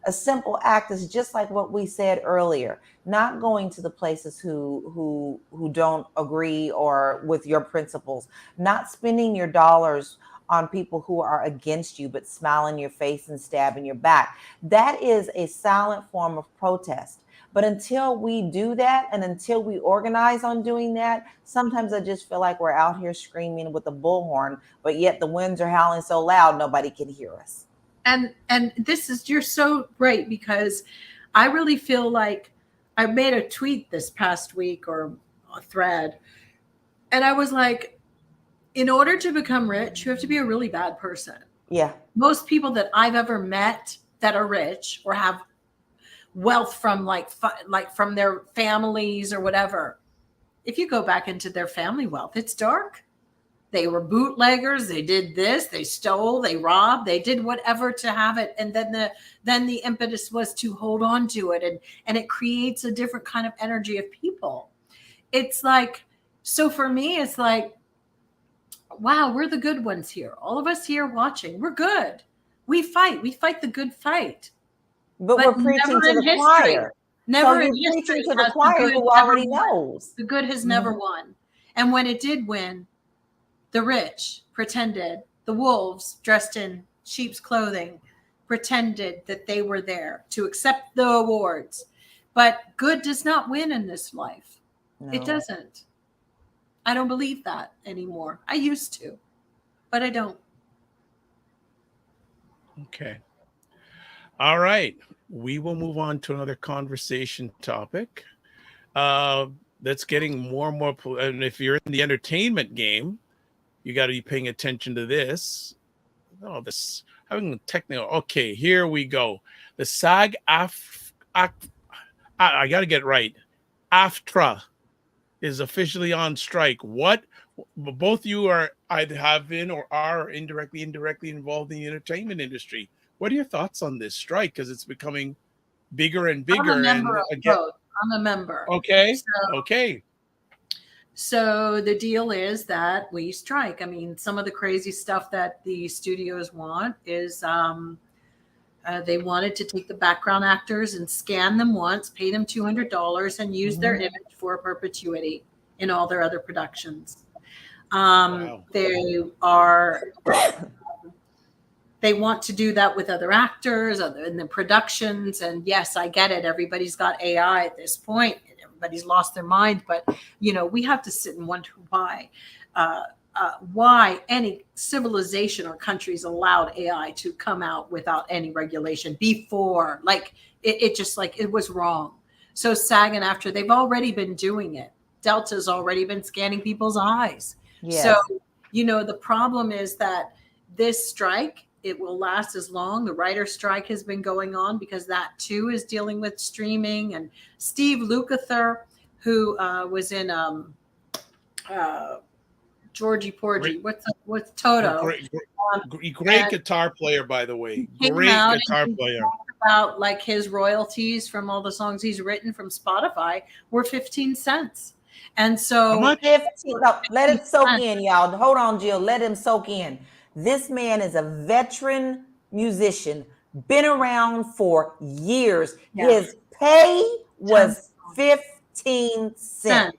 A simple act is just like what we said earlier, not going to the places who don't agree or with your principles, not spending your dollars on people who are against you, but smile in your face and stab in your back. That is a silent form of protest. But until we do that and until we organize on doing that, sometimes I just feel like we're out here screaming with a bullhorn, but yet the winds are howling so loud, nobody can hear us. And you're so right, because I really feel like I made a tweet this past week or a thread. And I was like, in order to become rich, you have to be a really bad person. Yeah. Most people that I've ever met that are rich or have wealth from from their families or whatever, if you go back into their family wealth, it's dark. They were bootleggers. They did this. They stole. They robbed. They did whatever to have it. And then the impetus was to hold on to it. And it creates a different kind of energy of people. It's like, so for me, it's like, wow, we're the good ones here. All of us here watching, we're good. We fight the good fight. But we're preaching to the choir. Never So in you're history preaching to the has choir good who ever already won. knows. The good has never won. And when it did win, the rich pretended, the wolves dressed in sheep's clothing pretended that they were there to accept the awards. But good does not win in this life. No. It doesn't. I don't believe that anymore. I used to, but I don't. Okay. All right. We will move on to another conversation topic. That's getting more and more. And if you're in the entertainment game, you got to be paying attention to this. Oh, this having technical. Okay, here we go. The SAG I got to get right. AFTRA is officially on strike. What? Both you are either have been or are indirectly involved in the entertainment industry. What are your thoughts on this strike? Because it's becoming bigger and bigger. I'm a member and of again, both. I'm a member. Okay. So, okay. So the deal is that we strike. I mean, some of the crazy stuff that the studios want is they wanted to take the background actors and scan them once, pay them $200, and use their image for perpetuity in all their other productions. Wow. They want to do that with other actors, in the productions. And yes, I get it. Everybody's got AI at this point. Everybody's lost their mind. But, we have to sit and wonder why any civilization or countries allowed AI to come out without any regulation before. Like, it was wrong. So SAG and AFTRA, they've already been doing it. Delta's already been scanning people's eyes. Yes. So, the problem is that this strike, it will last as long. The writer's strike has been going on because that too is dealing with streaming. And Steve Lukather, who was in Georgie Porgy, what's Toto? Great guitar player, by the way. Great guitar player. About like his royalties from all the songs he's written from Spotify were 15 cents. And so 15, no, let it soak in, y'all. Hold on, Jill. Let him soak in. This man is a veteran musician, been around for years. Yeah. His pay was 15 cents.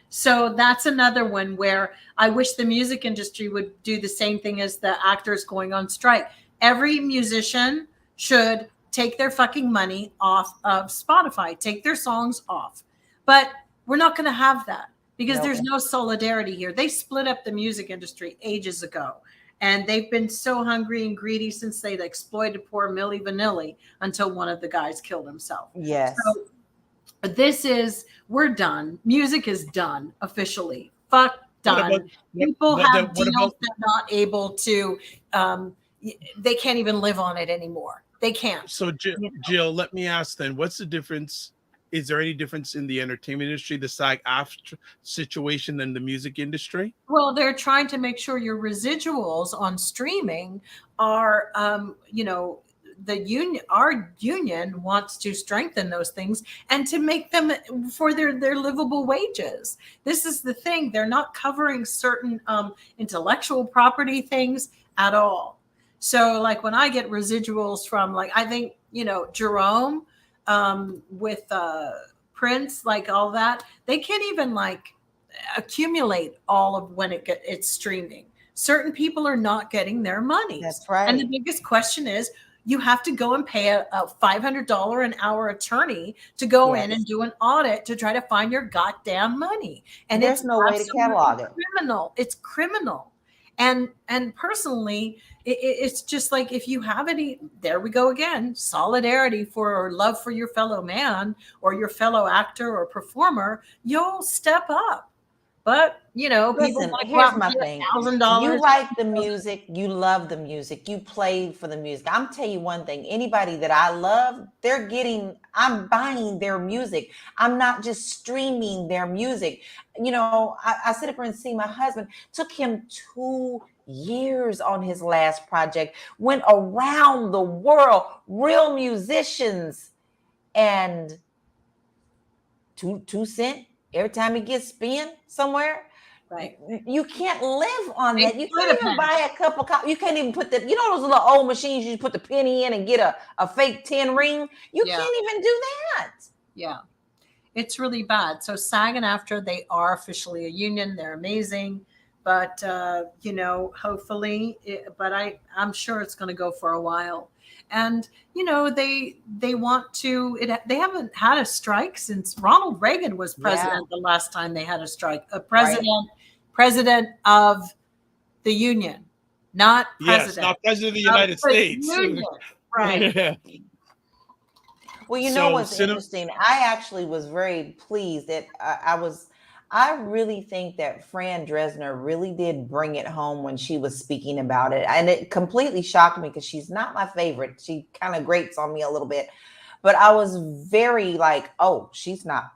So that's another one where I wish the music industry would do the same thing as the actors going on strike. Every musician should take their fucking money off of Spotify, take their songs off. But we're not going to have that because there's no solidarity here. They split up the music industry ages ago. And they've been so hungry and greedy since they exploited poor Milli Vanilli until one of the guys killed himself. Yes. So we're done. Music is done officially. Fuck done. People have deals they're not able to, they can't even live on it anymore. They can't. So Jill, let me ask then, what's the difference? Is there any difference in the entertainment industry, the SAG-AFTRA situation, than the music industry? Well, they're trying to make sure your residuals on streaming are, our union wants to strengthen those things and to make them for their livable wages. This is the thing. They're not covering certain intellectual property things at all. So like when I get residuals from I think, Jerome, with Prince, like all that, they can't even accumulate all of when it's streaming. Certain people are not getting their money. That's right. And the biggest question is you have to go and pay a $500 an hour attorney to go in and do an audit to try to find your goddamn money. And there's no way to catalog it. Criminal. It's criminal. And personally, it's just like if you have any, there we go again, solidarity or love for your fellow man or your fellow actor or performer, you'll step up. But, listen, here's my thing. You like the music. You love the music. You played for the music. I'm telling you one thing. Anybody that I love, I'm buying their music. I'm not just streaming their music. I sit up and see my husband. Took him 2 years on his last project. Went around the world. Real musicians. And 2 cents. Every time he gets spin somewhere, right? You can't live on that. You can't even buy a cup of coffee. You can't even put those little old machines you put the penny in and get a fake 10 ring. You can't even do that. Yeah. It's really bad. So SAG and AFTRA, they are officially a union. They're amazing. But, hopefully, I'm sure it's going to go for a while. And, they want to, they haven't had a strike since Ronald Reagan was president the last time they had a strike. A president of the union, not president. Yes, not president of the United States. Union. Right. Yeah. Well, you know what's interesting? I actually was very pleased that I really think that Fran Dresner really did bring it home when she was speaking about it. And it completely shocked me because she's not my favorite. She kind of grates on me a little bit. But I was very like, oh, she's not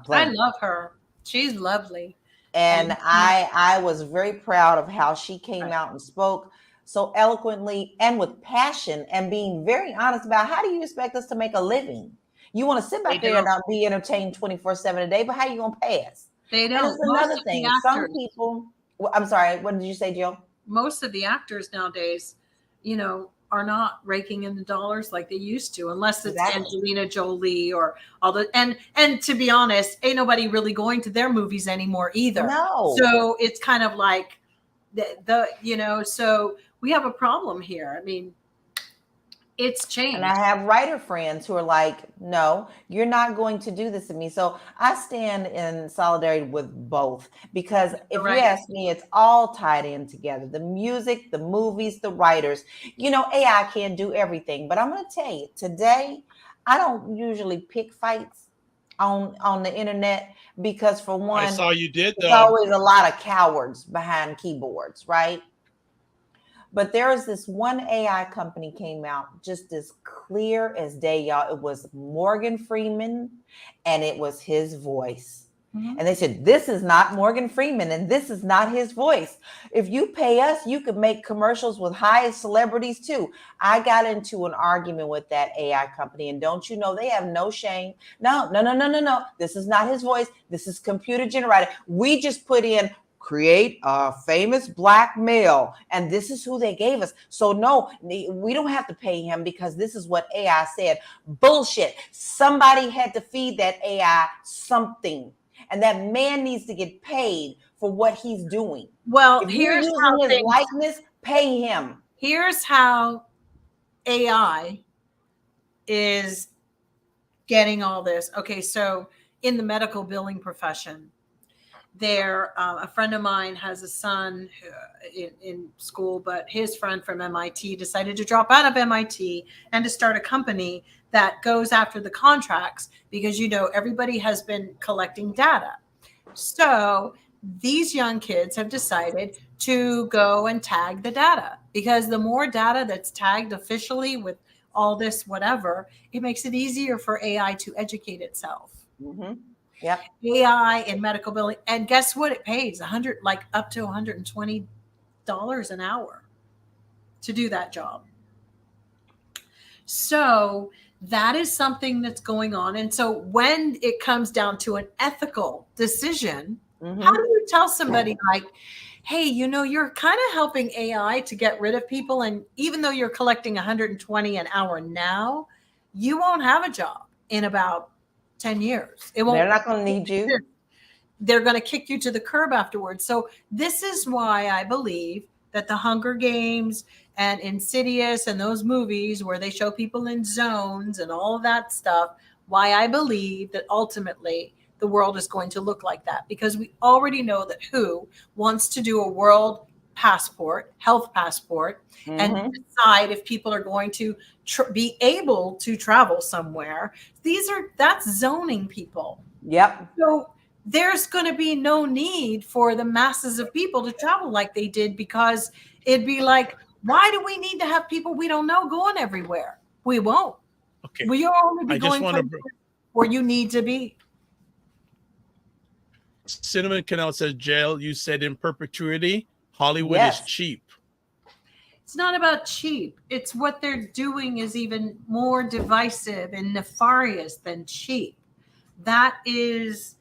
playing. I love her. She's lovely. And I was very proud of how she came out and spoke so eloquently and with passion and being very honest about how do you expect us to make a living? You want to sit back there and not be entertained 24/7 a day, but how are you going to pay us? They don't. And it's another thing. Some people, I'm sorry, what did you say, Jill? Most of the actors nowadays, are not raking in the dollars like they used to, unless it's Angelina Jolie or all the, and to be honest, ain't nobody really going to their movies anymore either. No. So it's kind of like so we have a problem here. I mean, it's changed. And I have writer friends who are like, no, you're not going to do this to me. So I stand in solidarity with both, because if you ask me, it's all tied in together. The music, the movies, the writers, AI can't do everything. But I'm going to tell you, today, I don't usually pick fights on the internet because, for one, I saw you did, there's always a lot of cowards behind keyboards, right? But there was this one AI company came out just as clear as day, y'all. It was Morgan Freeman, and it was his voice. Mm-hmm. And they said, this is not Morgan Freeman, and this is not his voice. If you pay us, you could make commercials with high celebrities too. I got into an argument with that AI company, and don't you know, they have no shame. No. This is not his voice. This is computer generated. We just put in create a famous black male, and this is who they gave us. So no, we don't have to pay him because this is what AI said. Bullshit. Somebody had to feed that AI something, and that man needs to get paid for what he's doing. Well, if here's you're how using his likeness, pay him. Here's how AI is getting all this. Okay, so in the medical billing profession, a friend of mine has a son in school, but his friend from MIT decided to drop out of MIT and to start a company that goes after the contracts because, everybody has been collecting data. So these young kids have decided to go and tag the data, because the more data that's tagged officially with all this whatever, it makes it easier for AI to educate itself. Mm-hmm. Yep. AI in medical billing. And guess what? It pays up to $120 an hour to do that job. So that is something that's going on. And so when it comes down to an ethical decision, how do you tell somebody like, hey, you're kind of helping AI to get rid of people. And even though you're collecting $120 an hour now, you won't have a job in about 10 years. They're not going to need you. They're going to kick you to the curb afterwards. So this is why I believe that the Hunger Games and Insidious and those movies where they show people in zones and all of that stuff, why I believe that ultimately the world is going to look like that, because we already know that WHO wants to do a world passport, health passport, and decide if people are going to be able to travel somewhere. That's zoning people. Yep. So there's going to be no need for the masses of people to travel like they did, because it'd be like, why do we need to have people we don't know going everywhere? We won't. Okay. We'll only be going where you need to be. Cinnamon Canal says, Jail, you said in perpetuity, Hollywood is cheap. It's not about cheap. It's what they're doing is even more divisive and nefarious than cheap. That is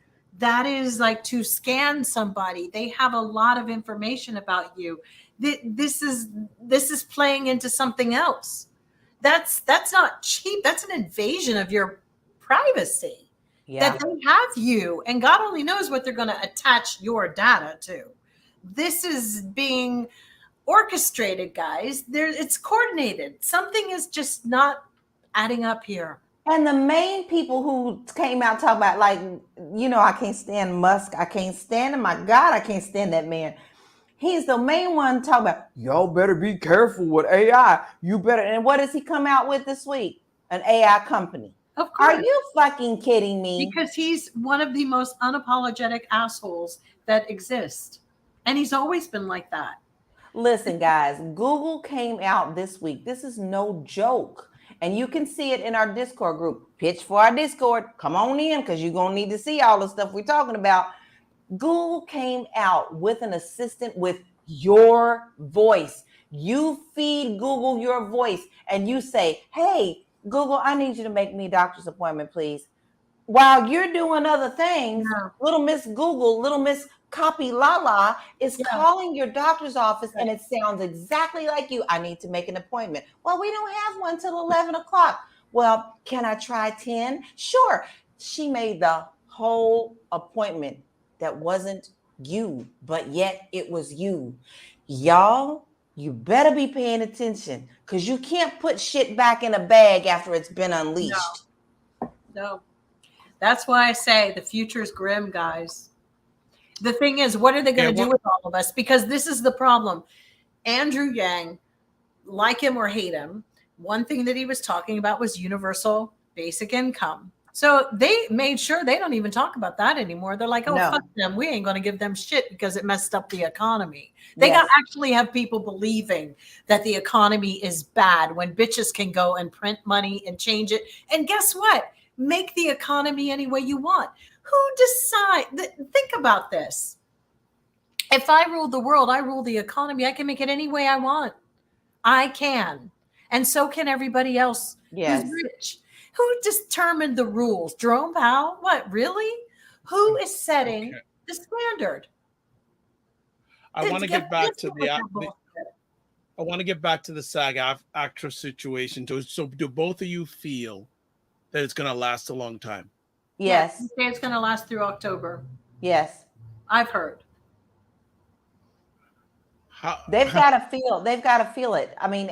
like to scan somebody. They have a lot of information about you. This is playing into something else. That's not cheap. That's an invasion of your privacy. Yeah. That they have you, and God only knows what they're going to attach your data to. This is being orchestrated, guys. It's coordinated. Something is just not adding up here. And the main people who came out talking about, like, you know, I can't stand Musk. I can't stand him. My God, I can't stand that man. He's the main one talking about, y'all better be careful with AI. You better. And what does he come out with this week? An AI company. Of course. Are you fucking kidding me? Because he's one of the most unapologetic assholes that exist. And he's always been like that. Listen, guys, Google came out this week. This is no joke. And you can see it in our Discord group. Pitch for our Discord. Come on in, because you're going to need to see all the stuff we're talking about. Google came out with an assistant with your voice. You feed Google your voice and you say, hey, Google, I need you to make me a doctor's appointment, please. While you're doing other things, little Miss Google, little Miss Copy LaLa is calling your doctor's office, and it sounds exactly like you. I need to make an appointment. Well, we don't have one till 11 o'clock. Well, can I try 10? Sure. She made the whole appointment that wasn't you, but yet it was you. Y'all, you better be paying attention, because you can't put shit back in a bag after it's been unleashed. No. That's why I say the future is grim, guys. The thing is, what are they going to do with all of us? Because this is the problem. Andrew Yang, like him or hate him, one thing that he was talking about was universal basic income. So they made sure they don't even talk about that anymore. They're like, oh, fuck them. We ain't going to give them shit because it messed up the economy. They actually have people believing that the economy is bad when bitches can go and print money and change it. And guess what? Make the economy any way you want. Who decide? Think about this. If I rule the world, I rule the economy. I can make it any way I want. I can. And so can everybody else who's rich. Who determined the rules? Jerome Powell? What, really? Who is setting the standard? I want to get back to I want to get back to the SAG actress situation. So do both of you feel that it's going to last a long time? Yes. You say it's going to last through October. Yes. I've heard. They've got to feel it. I mean,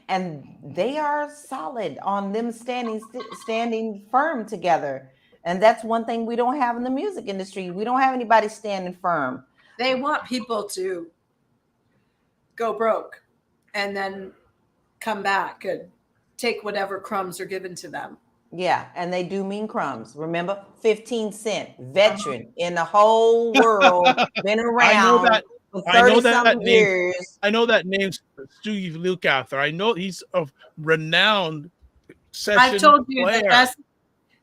and they are solid on them standing firm together. And that's one thing we don't have in the music industry. We don't have anybody standing firm. They want people to go broke and then come back and take whatever crumbs are given to them. Yeah, and they do mean crumbs. Remember, 15 Cent, veteran in the whole world, been around for 30-something years. I know that name, Steve Lukather. I know he's a renowned session I've told you player.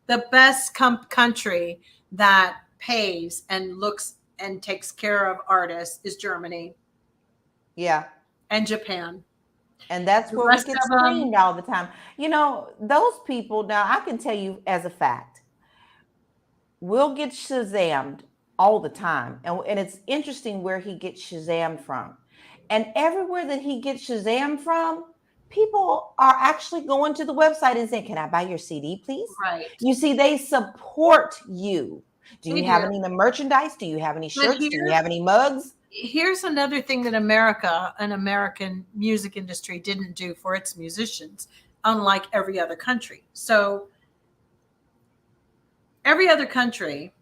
the best country that pays and looks and takes care of artists is Germany. Yeah. And Japan. And that's where we get screamed all the time. You know, those people, now I can tell you as a fact, will get Shazammed all the time. And it's interesting where he gets Shazammed from. And everywhere that he gets Shazammed from, people are actually going to the website and saying, can I buy your CD, please? Right. You see, they support you. Do you have any merchandise? Do you have any shirts? Do you have any mugs? Here's another thing that an American music industry didn't do for its musicians, unlike every other country. So every other country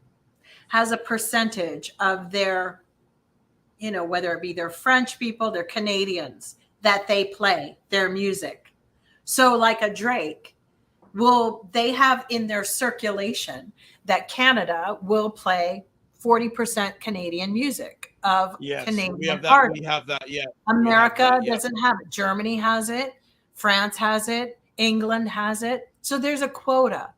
has a percentage of their, whether it be their French people, their Canadians, that they play their music. So like a Drake, they have in their circulation that Canada will play 40% Canadian music of Canadian artists. We have that, yeah. America doesn't have it. Germany has it. France has it. England has it. So there's a quota.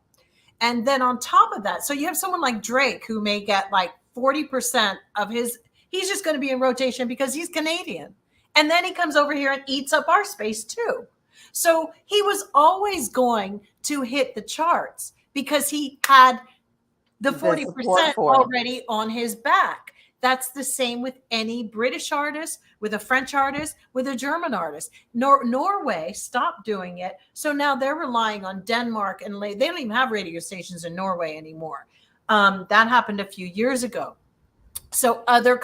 And then on top of that, so you have someone like Drake who may get like 40% of he's just going to be in rotation because he's Canadian. And then he comes over here and eats up our space too. So he was always going to hit the charts because he had the 40% already on his back. That's the same with any British artist, with a French artist, with a German artist. Norway stopped doing it. So now they're relying on Denmark, and they don't even have radio stations in Norway anymore. That happened a few years ago. So other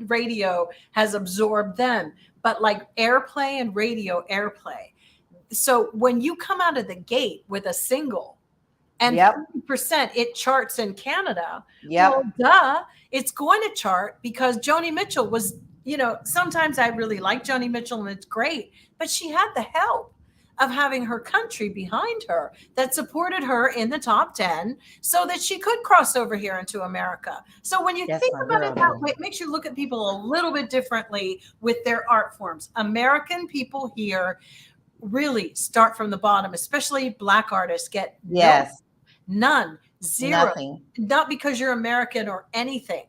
radio has absorbed them, but like airplay and radio airplay. So when you come out of the gate with a single and 50% it charts in Canada, well, duh, it's going to chart because Joni Mitchell was, sometimes I really like Joni Mitchell and it's great, but she had the help of having her country behind her that supported her in the top 10 so that she could cross over here into America. So when you think about it that way, it makes you look at people a little bit differently with their art forms. American people here really start from the bottom, especially Black artists get none, zero, nothing. Not because you're American or anything.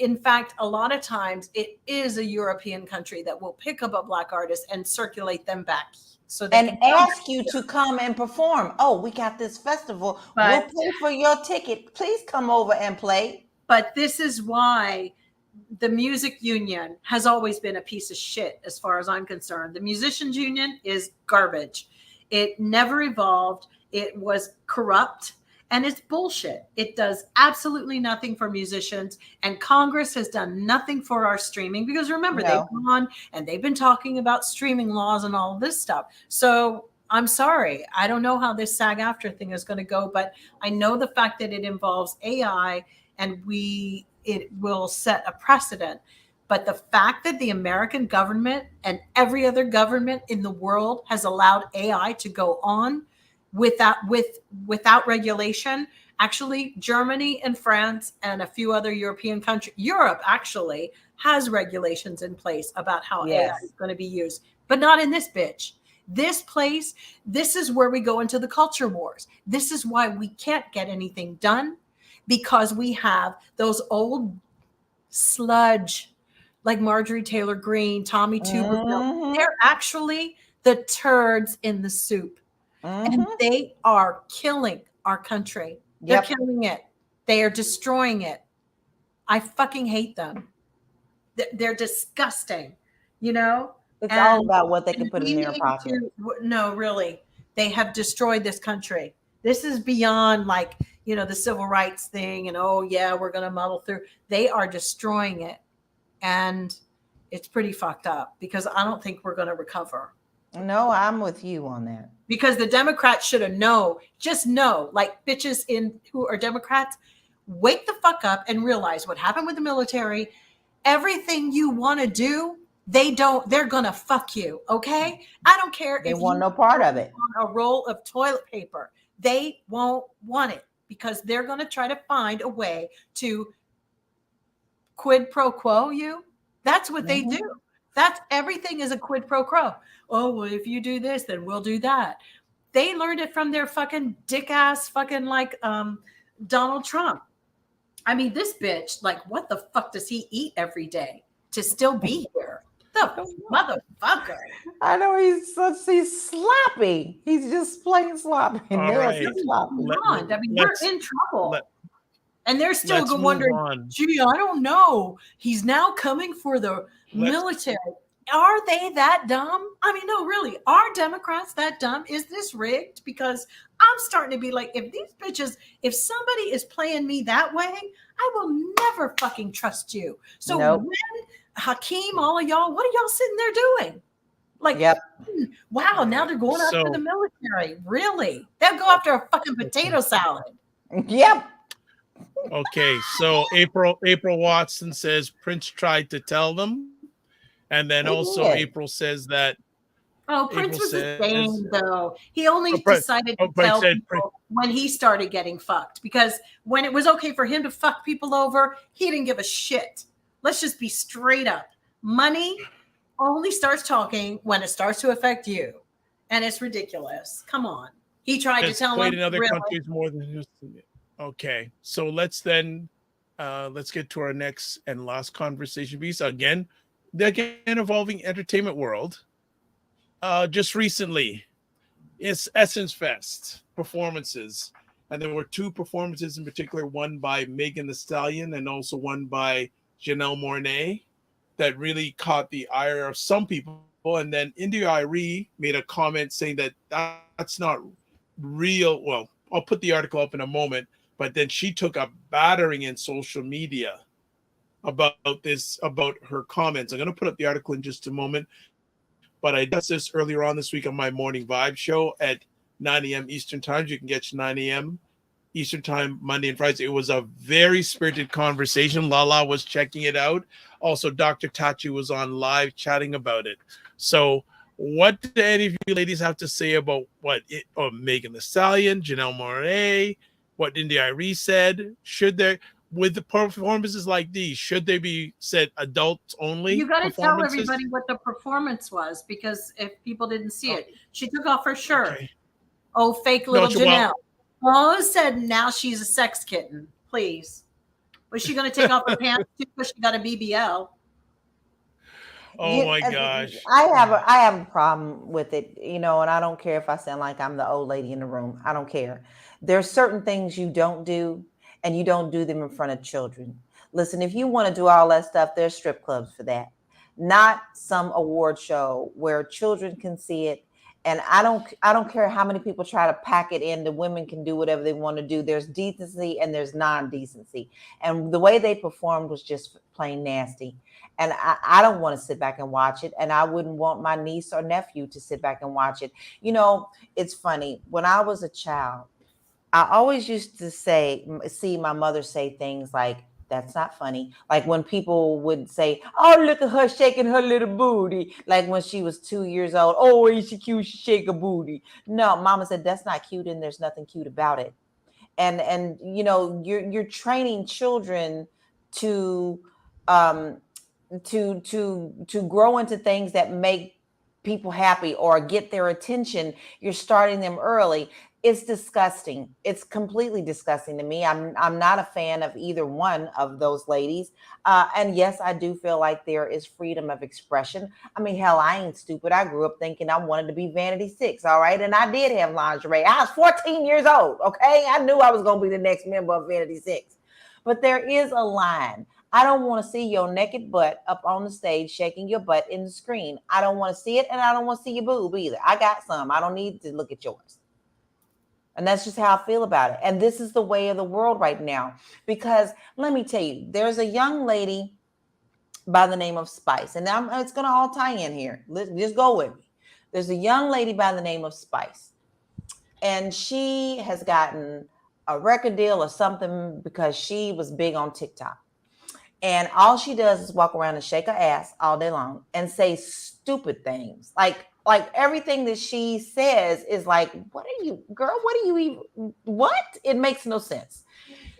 In fact, a lot of times it is a European country that will pick up a Black artist and circulate them back. So and ask you to come and perform. Oh, we got this festival. We'll pay for your ticket. Please come over and play. But this is why the music union has always been a piece of shit as far as I'm concerned. The musicians union is garbage. It never evolved. It was corrupt. And it's bullshit. It does absolutely nothing for musicians. And Congress has done nothing for our streaming because remember, they've gone and they've been talking about streaming laws and all this stuff. So I'm sorry. I don't know how this SAG-AFTRA thing is going to go, but I know the fact that it involves AI and it will set a precedent. But the fact that the American government and every other government in the world has allowed AI to go on without regulation, actually Germany and France and a few other European countries, Europe actually has regulations in place about how AI is going to be used, but not in this bitch. This place, this is where we go into the culture wars. This is why we can't get anything done because we have those old sludge like Marjorie Taylor Greene, Tommy Tuberville. They're actually the turds in the soup. And they are killing our country. They're killing it. They are destroying it. I fucking hate them. They're disgusting, It's all about what they can put in their pocket. No, really. They have destroyed this country. This is beyond the civil rights thing and, we're going to muddle through. They are destroying it. And it's pretty fucked up because I don't think we're going to recover. No, I'm with you on that. Because the Democrats should have just know, like bitches who are Democrats, wake the fuck up and realize what happened with the military. Everything you want to do, they're going to fuck you. Okay. I don't care they if want no part of it. On a roll of toilet paper. They won't want it because they're going to try to find a way to quid pro quo you. That's what they do. That's everything is a quid pro quo. Oh, well, if you do this, then we'll do that. They learned it from their fucking dick ass fucking Donald Trump. I mean, this bitch, what the fuck does he eat every day to still be here? The motherfucker. I know he's sloppy. He's just plain sloppy. Right. We're in trouble. And they're still wondering, gee, I don't know. He's now coming for the military. Are they that dumb? I mean, no, really. Are Democrats that dumb? Is this rigged? Because I'm starting to be like, if somebody is playing me that way, I will never fucking trust you. So when Hakeem, all of y'all, what are y'all sitting there doing? Wow, now they're going after the military. Really? They'll go after a fucking potato salad. Yep. Okay, so April Watson says Prince tried to tell them. And then April says that. Oh, Prince was the same, though. He only decided to tell people when he started getting fucked. Because when it was okay for him to fuck people over, he didn't give a shit. Let's just be straight up. Money only starts talking when it starts to affect you. And it's ridiculous. Come on. He tried to tell them. In other countries more than just. Okay, so let's get to our next and last conversation piece. Again, evolving entertainment world. Just recently, it's Essence Fest performances And there were two performances in particular, one by Megan Thee Stallion and also one by Janelle Monáe, that really caught the ire of some people. And then India Arie made a comment saying that that's not real. Well, I'll put the article up in a moment, but then she took a battering in social media about her comments. I'm going to put up the article in just a moment, but I discussed this earlier on this week on my Morning Vibe show at 9 a.m. Eastern Time. You can get 9 a.m. Eastern Time, Monday and Friday. It was a very spirited conversation. LaLa was checking it out. Also, Dr. Tachi was on live chatting about it. So what do any of you ladies have to say about Megan Thee Stallion, Janelle Monáe, what India Arie said? Should there, with the performances like these, should they be said adults only? You got to tell everybody what the performance was, because if people didn't see it, she took off her shirt. Okay. Oh, fake little Janelle. All of a sudden, now she's a sex kitten. Please. Was she going to take off her pants too because she got a BBL? Oh my gosh. I have a problem with it, and I don't care if I sound like I'm the old lady in the room. I don't care. There's certain things you don't do, and you don't do them in front of children. Listen, if you want to do all that stuff, there's strip clubs for that. Not some award show where children can see it. And I don't care how many people try to pack it in. The women can do whatever they want to do. There's decency and there's non-decency. And the way they performed was just plain nasty. And I don't want to sit back and watch it. And I wouldn't want my niece or nephew to sit back and watch it. It's funny. When I was a child, I always used to see my mother say things like, "That's not funny." Like when people would say, "Oh, look at her shaking her little booty." Like when she was 2 years old. "Oh, ain't she cute? She shake a booty." No, Mama said, "That's not cute, and there's nothing cute about it." And you're training children to grow into things that make people happy or get their attention. You're starting them early. It's disgusting. It's completely disgusting to me. I'm not a fan of either one of those ladies. And yes, I do feel like there is freedom of expression. I mean, hell, I ain't stupid. I grew up thinking I wanted to be Vanity 6, all right? And I did have lingerie. I was 14 years old, okay? I knew I was going to be the next member of Vanity 6. But there is a line. I don't want to see your naked butt up on the stage shaking your butt in the screen. I don't want to see it, and I don't want to see your boob either. I got some. I don't need to look at yours. And that's just how I feel about it. And this is the way of the world right now. Because let me tell you, there's a young lady by the name of Spice. And now it's going to all tie in here. Just go with me. There's a young lady by the name of Spice. And she has gotten a record deal or something because she was big on TikTok. And all she does is walk around and shake her ass all day long and say stupid things. Like everything that she says is like, what are you, girl? What are you even, what? It makes no sense.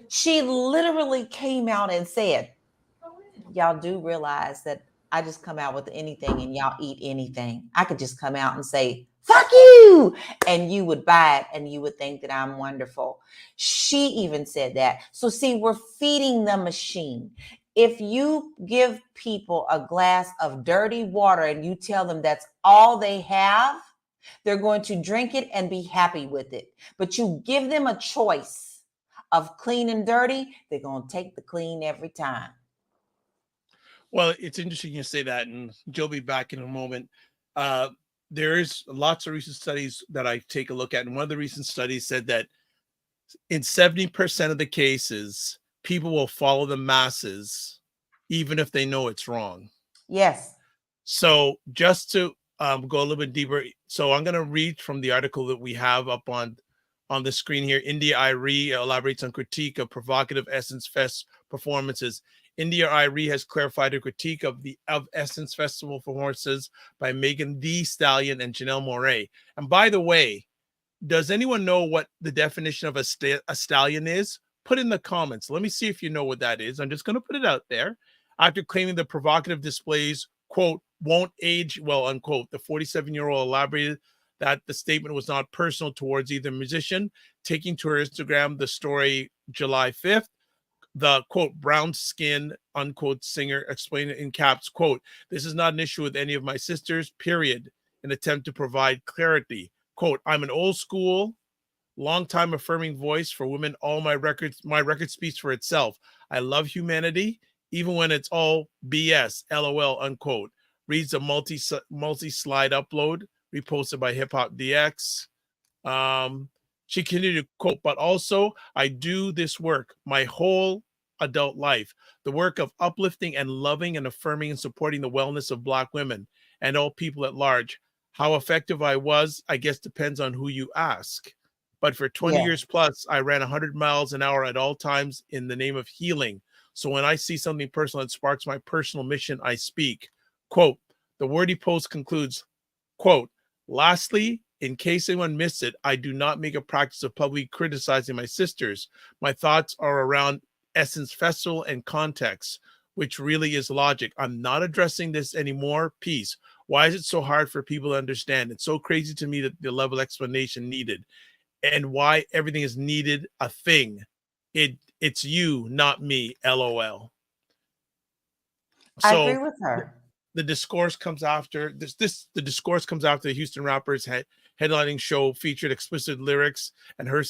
She literally came out and said, "Y'all do realize that I just come out with anything and y'all eat anything. I could just come out and say, 'Fuck you,' and you would buy it and you would think that I'm wonderful." She even said that. So see, we're feeding the machine. If you give people a glass of dirty water and you tell them that's all they have, they're going to drink it and be happy with it. But you give them a choice of clean and dirty, they're going to take the clean every time. Well, it's interesting you say that, and Joe will be back in a moment. There is lots of recent studies that I take a look at, and one of the recent studies said that in 70% of the cases, people will follow the masses, even if they know it's wrong. Yes. So just to go a little bit deeper, so I'm going to read from the article that we have up on the screen here. India Arie elaborates on critique of provocative Essence Fest performances. India Arie has clarified her critique of Essence Festival performances by Megan Thee Stallion and Janelle Monáe. And by the way, does anyone know what the definition of a stallion is? Put in the comments. Let me see if you know what that is. I'm just going to put it out there. After claiming the provocative displays, quote, "won't age well," unquote, the 47-year-old elaborated that the statement was not personal towards either musician. Taking to her Instagram the story July 5th, the, quote, "brown skin," unquote, singer explained it in caps, quote, "This is not an issue with any of my sisters, period," an attempt to provide clarity. Quote, "I'm an old school Longtime affirming voice for women. My record speaks for itself. I love humanity, even when it's all BS, LOL, unquote. Reads a multi-slide upload, reposted by Hip Hop DX. She continued to quote, but also I do this work my whole adult life, the work of uplifting and loving and affirming and supporting the wellness of Black women and all people at large. How effective I was, I guess, depends on who you ask. But for 20 years plus, I ran 100 miles an hour at all times in the name of healing. So when I see something personal that sparks my personal mission, I speak. Quote, the wordy post concludes, quote, lastly, in case anyone missed it, I do not make a practice of publicly criticizing my sisters. My thoughts are around Essence Festival and context, which really is logic. I'm not addressing this anymore. Peace. Why is it so hard for people to understand? It's so crazy to me that the level of explanation needed and why everything is needed a thing. It's you, not me, LOL. I agree with her. The discourse comes after the discourse comes after the Houston Rappers headlining show featured explicit lyrics and her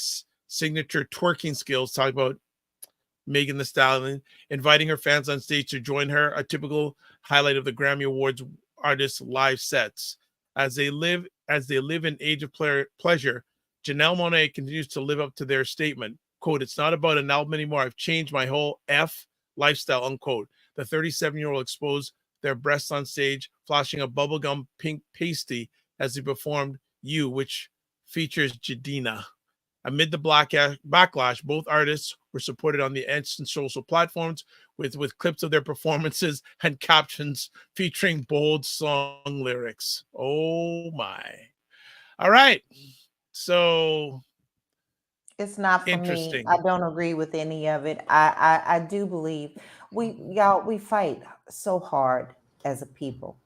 signature twerking skills, talking about Megan Thee Stallion, inviting her fans on stage to join her, a typical highlight of the Grammy Awards artists' live sets. As they live in age of pleasure, Janelle Monáe continues to live up to their statement, quote, it's not about an album anymore. I've changed my whole lifestyle, unquote. The 37-year-old exposed their breasts on stage, flashing a bubblegum pink pasty as they performed You, which features Jadina. Amid the backlash, both artists were supported on the instant social platforms with clips of their performances and captions featuring bold song lyrics. Oh my. All right. So it's not for me. I don't agree with any of it. I do believe we fight so hard as a people.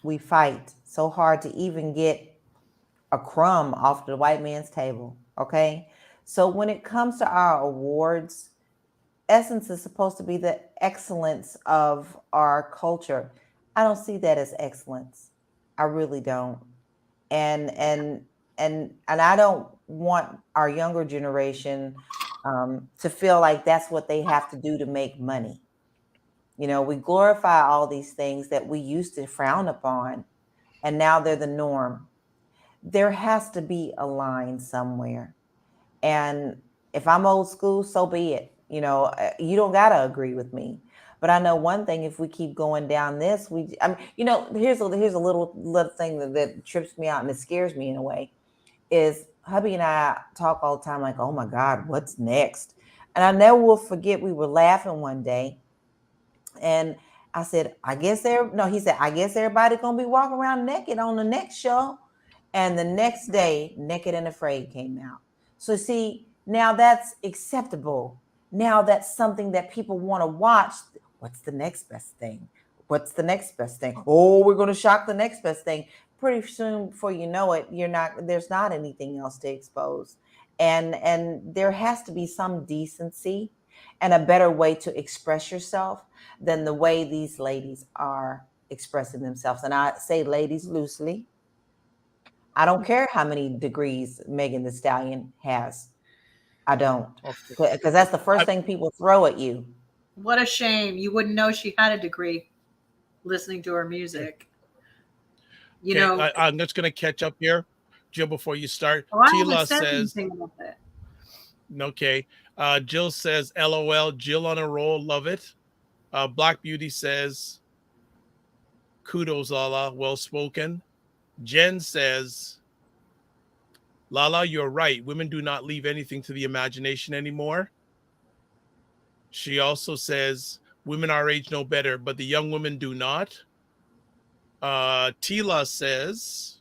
We fight so hard to even get a crumb off the white man's table. Okay. So when it comes to our awards, Essence is supposed to be the excellence of our culture. I don't see that as excellence. I really don't. And I don't want our younger generation to feel like that's what they have to do to make money. You know, we glorify all these things that we used to frown upon, and now they're the norm. There has to be a line somewhere. And if I'm old school, so be it. You know, you don't got to agree with me. But I know one thing, if we keep going down this, here's a little thing that trips me out and it scares me in a way, is hubby and I talk all the time like, oh my God, what's next? And I never will forget, we were laughing one day and I said, he said, I guess everybody gonna be walking around naked on the next show. And the next day, Naked and Afraid came out. So see, now that's acceptable. Now that's something that people want to watch. What's the next best thing? What's the next best thing? Oh, we're going to shock the next best thing. Pretty soon, before you know it, there's not anything else to expose. And there has to be some decency and a better way to express yourself than the way these ladies are expressing themselves. And I say ladies loosely. I don't care how many degrees Megan Thee Stallion has. I don't. Because that's the first thing people throw at you. What a shame. You wouldn't know she had a degree listening to her music. You know. I'm just going to catch up here, Jill, before you start. Tila says, okay. Jill says, LOL, Jill on a roll, love it. Black Beauty says, kudos, LaLa, well spoken. Jen says, LaLa, you're right. Women do not leave anything to the imagination anymore. She also says, women our age know better, but the young women do not. Tila says,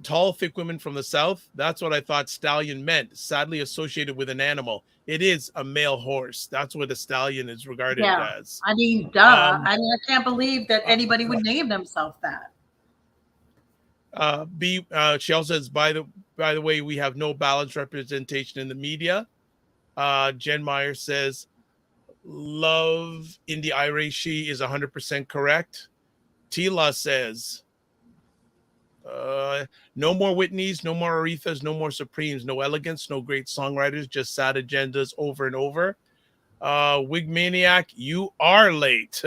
tall, thick women from the South. That's what I thought stallion meant. Sadly associated with an animal. It is a male horse. That's what a stallion is regarded as. I mean, duh. I can't believe that anybody would name themselves that. She also says, by the way, we have no balanced representation in the media. Jen Meyer says, love Indie Irish, she is 100% correct. Tila says, No more Whitneys, no more Arethas, no more Supremes, no elegance, no great songwriters, just sad agendas over and over. Wig Maniac, you are late.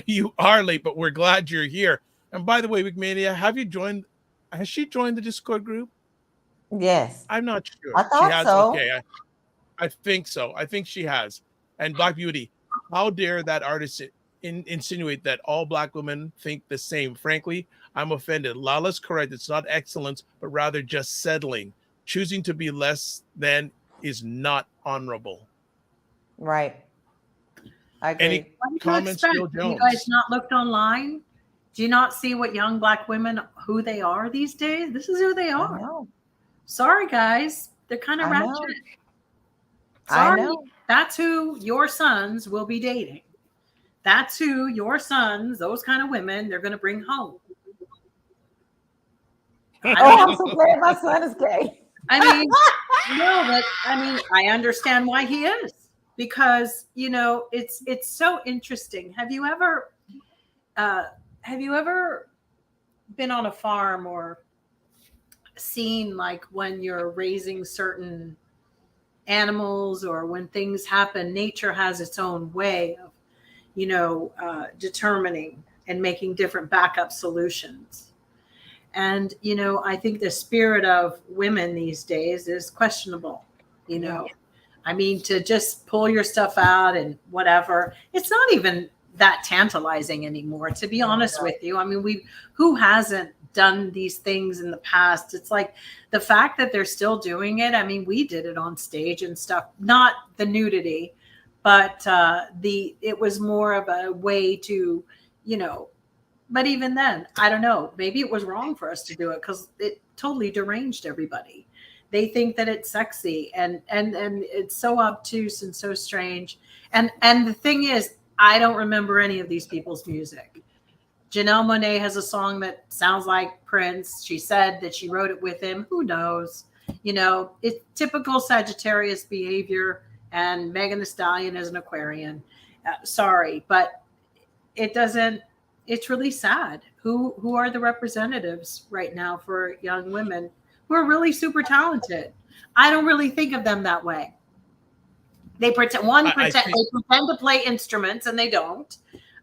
You are late, but we're glad you're here. And by the way, Wig Maniac, has she joined the Discord group? Yes. I'm not sure. I thought she has. so. Okay, I think so. I think she has. And Black Beauty, how dare that artist insinuate that all Black women think the same? Frankly, I'm offended. LaLa's correct. It's not excellence, but rather just settling. Choosing to be less than is not honorable. Right. I agree. Any comments, Bill Have Jones? you guys not looked online? Do you not see what young Black women, who they are these days? This is who they are. I know. Sorry, guys. They're kind of I know. ratchet. I Sorry. know. That's who your sons will be dating. That's who your sons, those kind of women, they're going to bring home. Oh, I'm so glad my son is gay. I mean, no, but I mean, I understand why he is, because it's so interesting. Have you ever been on a farm or seen, like, when you're raising certain animals or when things happen, nature has its own way of determining and making different backup solutions. And, I think the spirit of women these days is questionable, I mean, to just pull your stuff out and whatever, it's not even that tantalizing anymore, to be honest with you. I mean, who hasn't done these things in the past? It's like the fact that they're still doing it. I mean, we did it on stage and stuff, not the nudity, but it was more of a way to, but even then, I don't know, maybe it was wrong for us to do it because it totally deranged everybody. They think that it's sexy and it's so obtuse and so strange. And the thing is, I don't remember any of these people's music. Janelle Monáe has a song that sounds like Prince. She said that she wrote it with him. Who knows? It's typical Sagittarius behavior. And Megan Thee Stallion is an Aquarian. Sorry, but it's really sad. Who are the representatives right now for young women who are really super talented? I don't really think of them that way. They pretend to play instruments and they don't.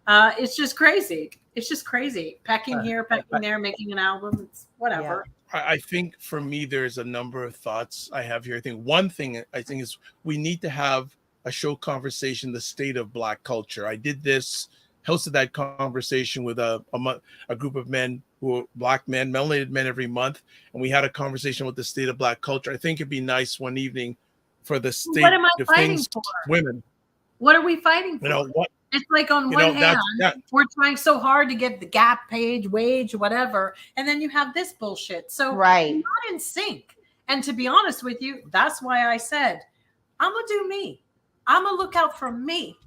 It's just crazy. It's just crazy. Pecking here, pecking there, making an album. It's whatever. Yeah. I think for me, there's a number of thoughts I have here. I think one thing is we need to have a show conversation, the state of Black culture. I hosted that conversation with a group of men who are Black men, melanated men every month. And we had a conversation with the state of Black culture. I think it'd be nice one evening for the state of things, women. What are we fighting for? It's like on one hand, we're trying so hard to get the Gap page, wage, whatever. And then you have this bullshit. So right. We're not in sync. And to be honest with you, that's why I said, I'm going to do me. I'm going to look out for me.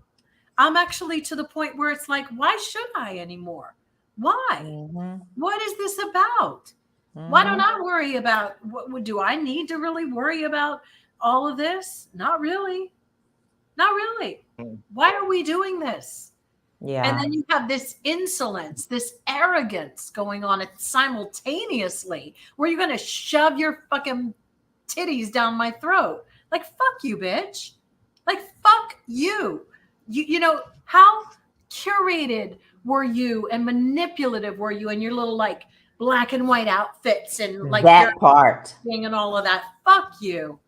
I'm actually to the point where it's like, why should I anymore? Why? Mm-hmm. What is this about? Mm-hmm. Why don't I worry about do I need to really worry about all of this? Not really. Not really. Why are we doing this? Yeah. And then you have this insolence, this arrogance going on simultaneously, where you're going to shove your fucking titties down my throat. Like, fuck you, bitch. Like, fuck you. How curated were you and manipulative were you in your little, like, black and white outfits and like that part and all of that? Fuck you.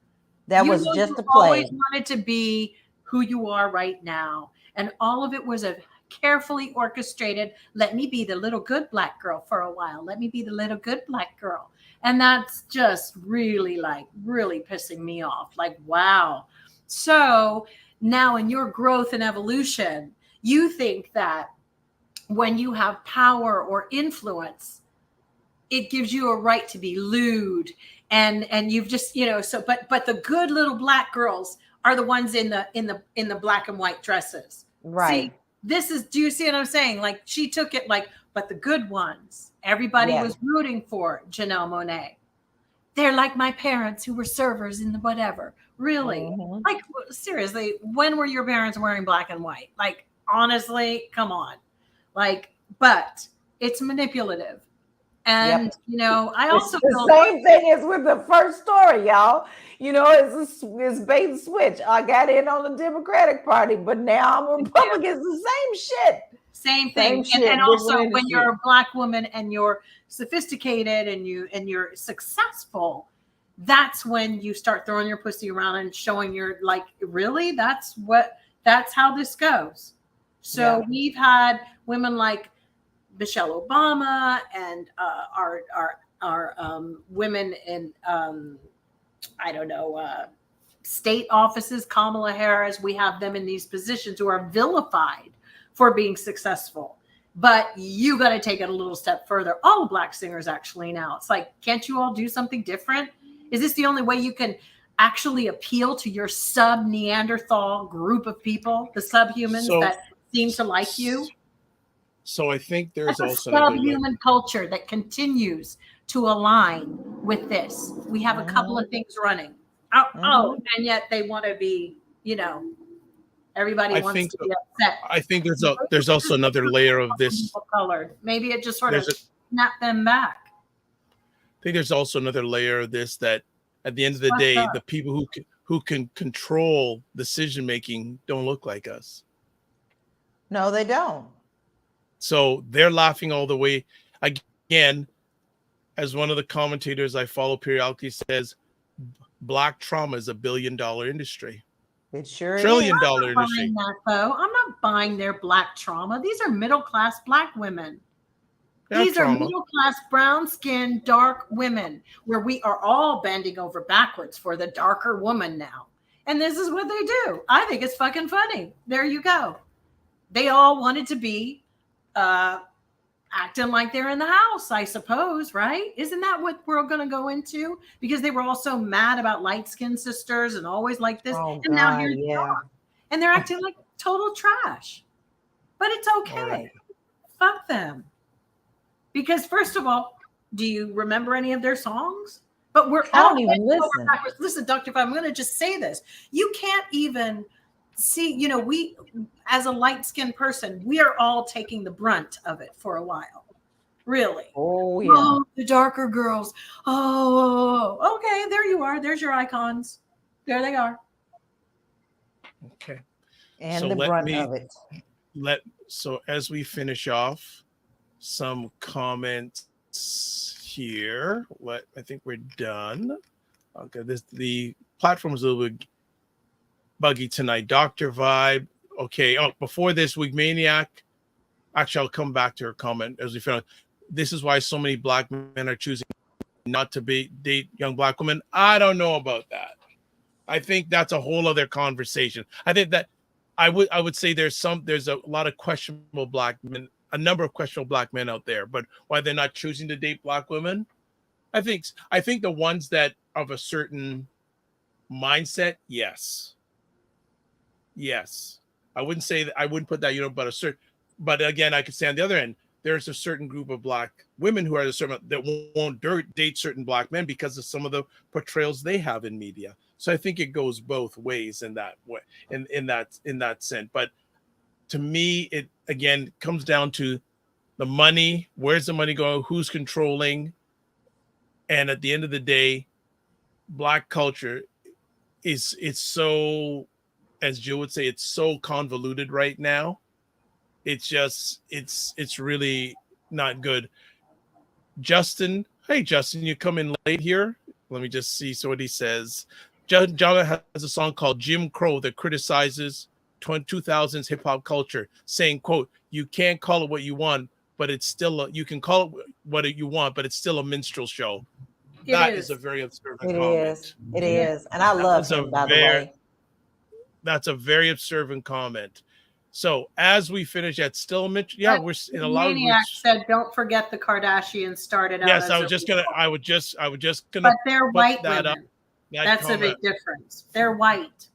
That was just a play. Always wanted to be who you are right now. And all of it was a carefully orchestrated, let me be the little good Black girl for a while. Let me be the little good Black girl. And that's just really pissing me off. Like, wow. So now in your growth and evolution, you think that when you have power or influence, it gives you a right to be lewd. And you've just, but the good little Black girls are the ones in the black and white dresses. Right. See, do you see what I'm saying? Like, she took it like, but the good ones, everybody was rooting for Janelle Monáe. They're like my parents who were servers in the whatever. Really? Mm-hmm. Like, seriously, when were your parents wearing black and white? Like, honestly, come on. Like, but it's manipulative. And you know, I also it's the same thing as with the first story, y'all. You know, it's bait and switch. I got in on the Democratic Party, but now I'm a Republican. It's the same shit. Same thing. And also when you're a Black woman and you're sophisticated and you're successful, that's when you start throwing your pussy around and showing your, like, really, that's how this goes. So we've had women like Michelle Obama and our women in I don't know, state offices, Kamala Harris. We have them in these positions who are vilified for being successful. But you got to take it a little step further. All Black singers actually now. It's like, can't you all do something different? Is this the only way you can actually appeal to your sub-Neanderthal group of people, the subhumans that seem to like you? So I think there's also a subhuman culture that continues to align with this. We have a couple of things running. And yet they want to be, you know, everybody wants to be upset. I think there's also another layer of this. Colored. Maybe it just sort of snapped them back. I think there's also another layer of this, that at the end of the day, the people who can control decision making don't look like us. No, they don't. So they're laughing all the way. Again, as one of the commentators I follow periodically says, Black trauma is $1 billion industry. It sure $1 trillion industry. industry. That, though. I'm not buying their Black trauma. These are middle-class Black women. These are middle-class, brown-skinned, dark women where we are all bending over backwards for the darker woman now. And this is what they do. I think it's fucking funny. There you go. They all wanted to be acting like they're in the house, I suppose, right? Isn't that what we're going to go into? Because they were all so mad about light-skinned sisters and always like this. Now here they are. And they're acting like total trash. But it's okay. Right. Fuck them. Because first of all, do you remember any of their songs? But we're all listen. Listen, Dr. Five, I'm going to just say this. You can't even see, you know, we, as a light-skinned person, we are all taking the brunt of it for a while. Really. Oh, yeah. Oh, the darker girls. Oh, okay. There you are. There's your icons. There they are. Okay. And so the brunt of it. So as we finish off, some comments here. I think we're done. Okay, the platform is a little bit buggy tonight. Dr. Vibe. Okay. Oh, before this, Wigmaniac. Actually, I'll come back to her comment as we found. This is why so many Black men are choosing not to date young Black women. I don't know about that. I think that's a whole other conversation. I think that I would say there's a lot of questionable Black men. A number of questionable Black men out there, but why they're not choosing to date Black women? I think the ones that of a certain mindset, yes. I wouldn't say that. I wouldn't put that, but again, I could say on the other end, there's a certain group of Black women who are that won't date certain Black men because of some of the portrayals they have in media. So I think it goes both ways in that way, in that sense. But to me, it again comes down to the money. Where's the money going? Who's controlling? And at the end of the day, Black culture it's so, as Jill would say, it's so convoluted right now. It's just it's really not good. Justin, hey Justin, you come in late here. Let me just see what he says. John has a song called Jim Crow that criticizes 2000s hip hop culture, saying, quote, you can't call it what you want, but it's still you can call it what you want, but it's still a minstrel show. That is a very observant comment. It is. And I love him, by the way. That's a very observant comment. So as we finish at still, we're in a lot of Maniac said, don't forget the Kardashians started out. Yes, I was just gonna but they're white women. That's a big difference. They're white.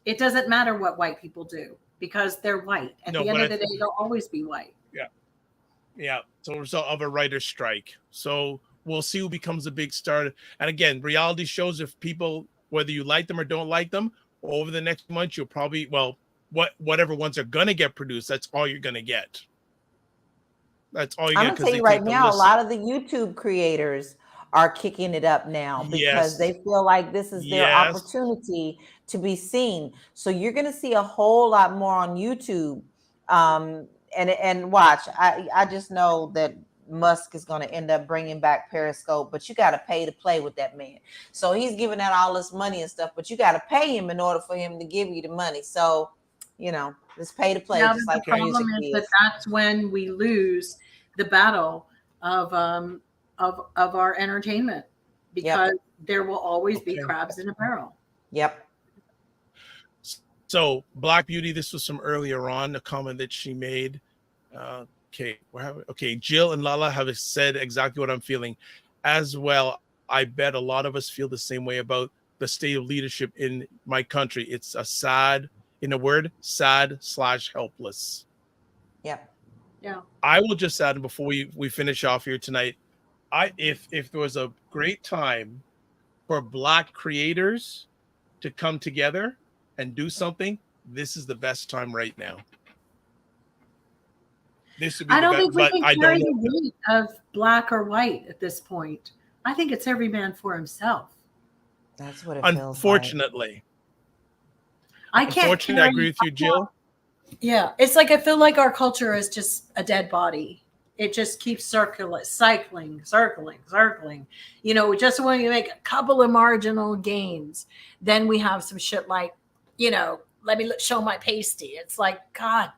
It doesn't matter what white people do because they're white. At the end of the day, they'll always be white. Yeah. So a result of a writer's strike. So we'll see who becomes a big star. And again, reality shows, if people, whether you like them or don't like them, over the next month, you'll probably, whatever ones are going to get produced, that's all you're going to get. That's all you I'm get gonna because tell they you right take the now, a list. lot of the YouTube creators are kicking it up now because Yes. they feel like this is their Yes. opportunity to be seen. So you're gonna see a whole lot more on YouTube. And watch, I just know that Musk is going to end up bringing back Periscope, but you got to pay to play with that man. So he's giving out all this money and stuff, but you got to pay him in order for him to give you the money. So, you know, it's pay to play. Now, Just the like problem music is that that's when we lose the battle of our entertainment, because there will always be crabs in a barrel. Yep. So Black Beauty, this was from earlier on, a comment that she made. Okay, Jill and LaLa have said exactly what I'm feeling as well. I bet a lot of us feel the same way about the state of leadership in my country. It's a sad, in a word, sad/helpless. Yep. Yeah. I will just add, before we finish off here tonight, if there was a great time for Black creators to come together and do something, this is the best time right now. This would be I don't think we but can I carry don't know. the weight of black or white at this point. I think it's every man for himself. That's what it feels like. Unfortunately. I can't. Unfortunately, I agree with you, Jill. Yeah, it's like I feel like our culture is just a dead body. It just keeps cycling. You know, just when you make a couple of marginal gains, then we have some shit like, you know, let me show my pasty. It's like, God,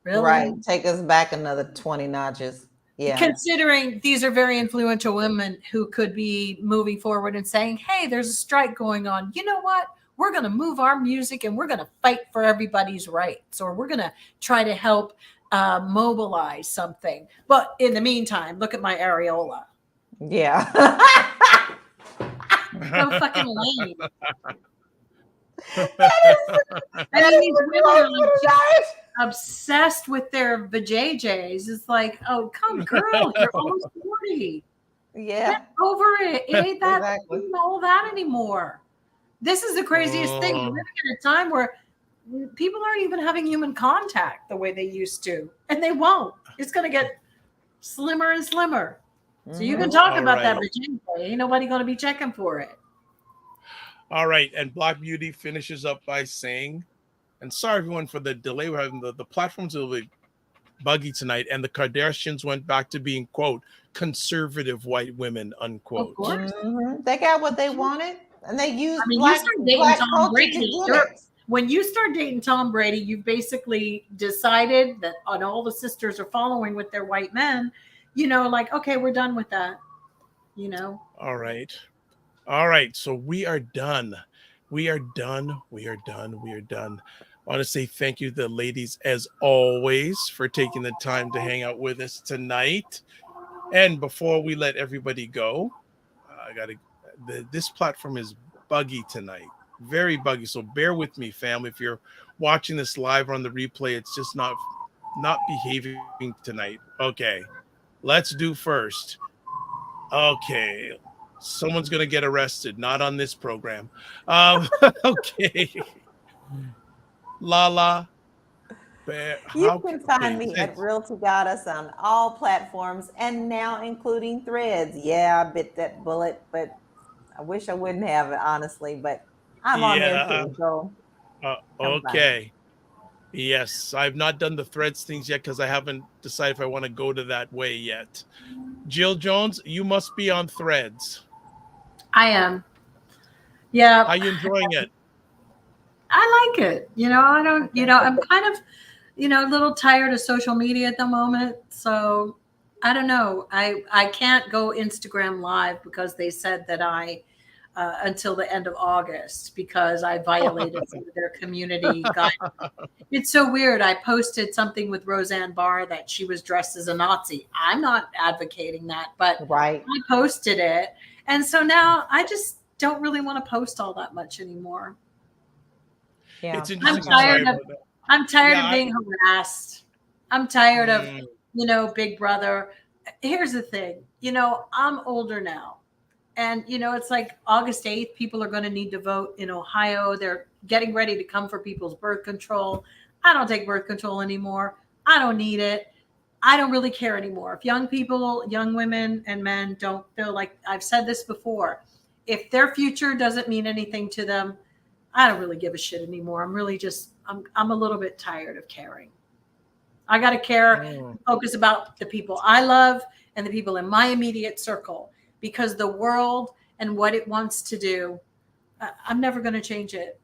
really? Right. Take us back another 20 notches. Yeah. Considering these are very influential women who could be moving forward and saying, hey, there's a strike going on. You know what? We're going to move our music and we're going to fight for everybody's rights, or we're going to try to help mobilize something. But in the meantime, look at my areola. Yeah. So fucking lame. I mean, these women are obsessed with their vajayjays. It's like, oh, come girl, you're almost 40. Yeah. Get over it. It ain't that all that anymore. This is the craziest thing. We're living in a time where people aren't even having human contact the way they used to, and they won't. It's going to get slimmer and slimmer. So you can talk about that vajayjay. Ain't nobody going to be checking for it. All right, and Black Beauty finishes up by saying, and sorry everyone for the delay. We're having the platforms a little bit buggy tonight, and the Kardashians went back to being, quote, conservative white women, unquote. Of course. They got what they wanted, and they used you start dating Tom Brady. When you start dating Tom Brady, you've basically decided that all the sisters are following with their white men, you know, like, okay, we're done with that, you know. All right, so we are done. We are done. I want to say thank you to the ladies, as always, for taking the time to hang out with us tonight. And before we let everybody go, this platform is buggy tonight, very buggy. So bear with me, family. If you're watching this live on the replay, it's just not behaving tonight. Okay, let's do first. Okay. Someone's going to get arrested, not on this program. Okay. LaLa. You can find me at Realty Goddess on all platforms, and now including Threads. Yeah, I bit that bullet, but I wish I wouldn't have it, honestly, but I'm on there too. So okay. Yes, I've not done the Threads things yet because I haven't decided if I want to go to that way yet. Jill Jones, you must be on Threads. I am. Yeah. How are you enjoying it? I like it. You know, I'm kind of, a little tired of social media at the moment. So I don't know. I can't go Instagram live because they said that until the end of August, because I violated some of their community guidelines. It's so weird. I posted something with Roseanne Barr that she was dressed as a Nazi. I'm not advocating that, but I posted it. And so now I just don't really want to post all that much anymore. Yeah. It's I'm tired of being harassed. I'm tired of, Big Brother. Here's the thing, I'm older now. And, it's like August 8th, people are going to need to vote in Ohio. They're getting ready to come for people's birth control. I don't take birth control anymore. I don't need it. I don't really care anymore. If young people, young women and men don't feel like, I've said this before, if their future doesn't mean anything to them, I don't really give a shit anymore. I'm really just, I'm a little bit tired of caring. I got to care and focus about the people I love and the people in my immediate circle, because the world and what it wants to do, I'm never going to change it.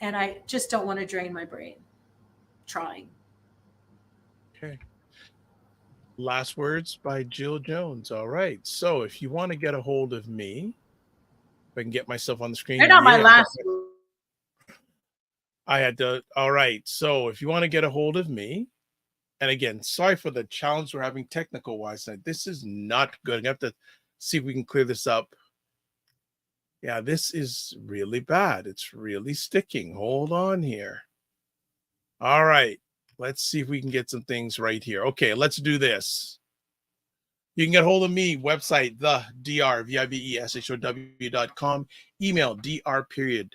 And I just don't want to drain my brain trying. Okay. Last words by Jill Jones. All right. So if you want to get a hold of me, if I can get myself on the screen. They're not my last words. I had to. All right. So if you want to get a hold of me, and again, sorry for the challenge we're having technical wise tonight. This is not good. I have to see if we can clear this up. Yeah, this is really bad. It's really sticking. Hold on here. All right. Let's see if we can get some things right here. Okay, let's do this. You can get a hold of me, website, the drvibeshow.com, email dr.vibe@the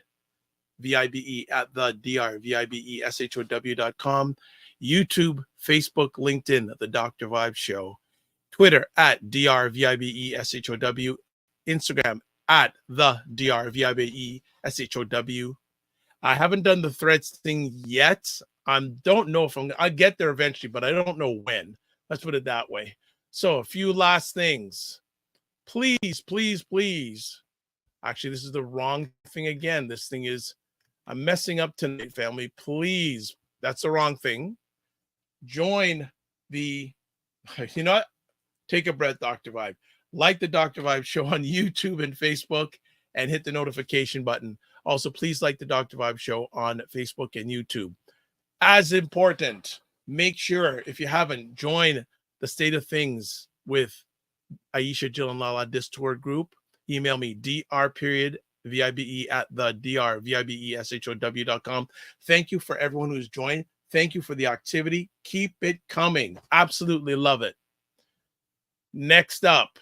drvibeshow.com, YouTube, Facebook, LinkedIn, The Dr. Vibe Show, Twitter at drvibeshow, Instagram at the drvibeshow. I haven't done the threads thing yet. I don't know if I'll get there eventually, but I don't know when. Let's put it that way. So a few last things. Please, please, please. Actually, this is the wrong thing again. This thing is, I'm messing up tonight, family. Please, that's the wrong thing. Join the, you know what? Take a breath, Dr. Vibe. Like the Dr. Vibe Show on YouTube and Facebook and hit the notification button. Also, please like the Dr. Vibe Show on Facebook and YouTube. As important, make sure, if you haven't, join the State of Things with Aisha, Jill, and LaLa Discord group. Email me, dr.vibe@the drvibeshow.com. Thank you for everyone who's joined. Thank you for the activity. Keep it coming. Absolutely love it. Next up,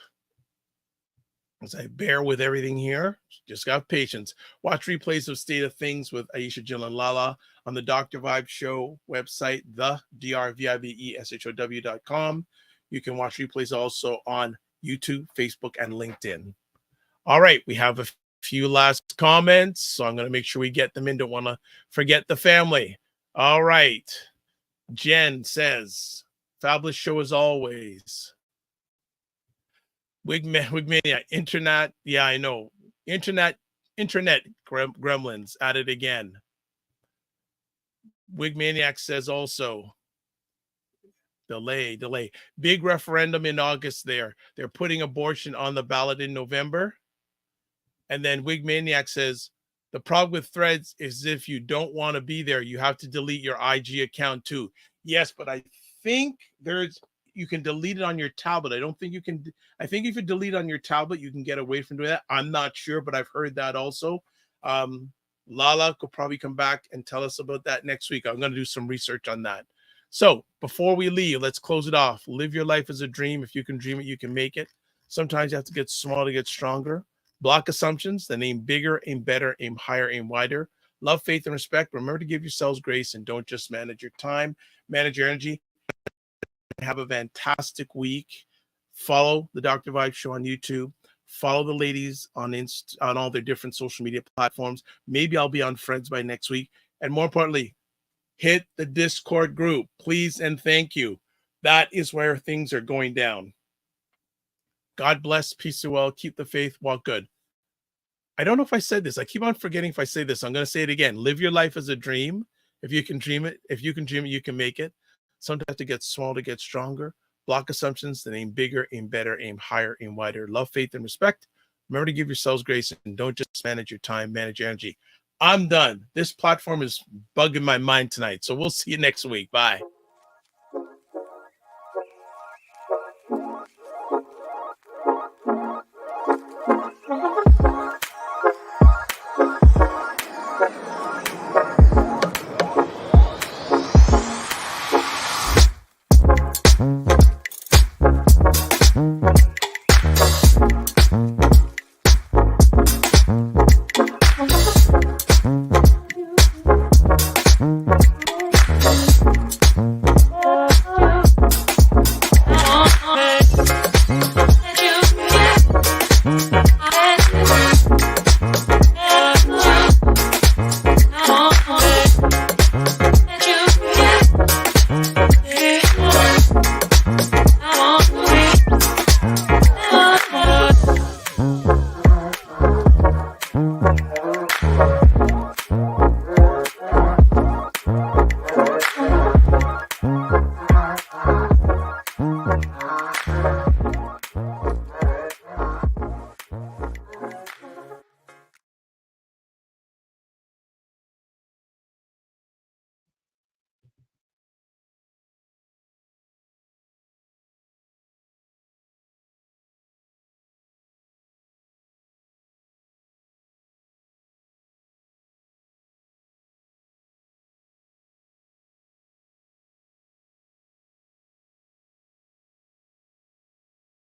as I bear with everything here, just got patience. Watch replays of State of Things with Aisha, Jill, and LaLa on the Dr. Vibe Show website, the drvibeshow.com. You can watch replays also on YouTube, Facebook, and LinkedIn. All right, we have a few last comments, so I'm going to make sure we get them in. Don't want to forget the family. All right. Jen says, fabulous show as always. Wigmania, internet. Yeah, I know. Internet gremlins at it again. Wigmaniac says also, delay. Big referendum in August there. They're putting abortion on the ballot in November. And then Wigmaniac says, the problem with threads is if you don't want to be there, you have to delete your IG account too. Yes, but I think you can delete it on your tablet. I don't think you can. I think if you delete on your tablet, you can get away from doing that. I'm not sure, but I've heard that also. LaLa could probably come back and tell us about that next week. I'm going to do some research on that. So before we leave, let's close it off. Live your life as a dream. If you can dream it, you can make it. Sometimes you have to get small to get stronger. Block assumptions, then aim bigger, aim better, aim higher, aim wider. Love, faith, and respect. Remember to give yourselves grace and don't just manage your time, manage your energy. Have a fantastic week. Follow the Dr. Vibe Show on YouTube. Follow the ladies on all their different social media platforms. Maybe I'll be on Friends by next week. And more importantly, hit the Discord group, please and thank you. That is where things are going down. God bless, peace and well, keep the faith, walk good. I don't know if I said this. I keep on forgetting if I say this. I'm going to say it again. Live your life as a dream. If you can dream it, you can make it. Sometimes to get small to get stronger. Block assumptions, then aim bigger, aim better, aim higher, aim wider. Love, faith, and respect. Remember to give yourselves grace and don't just manage your time, manage your energy. I'm done. This platform is bugging my mind tonight. So we'll see you next week. Bye.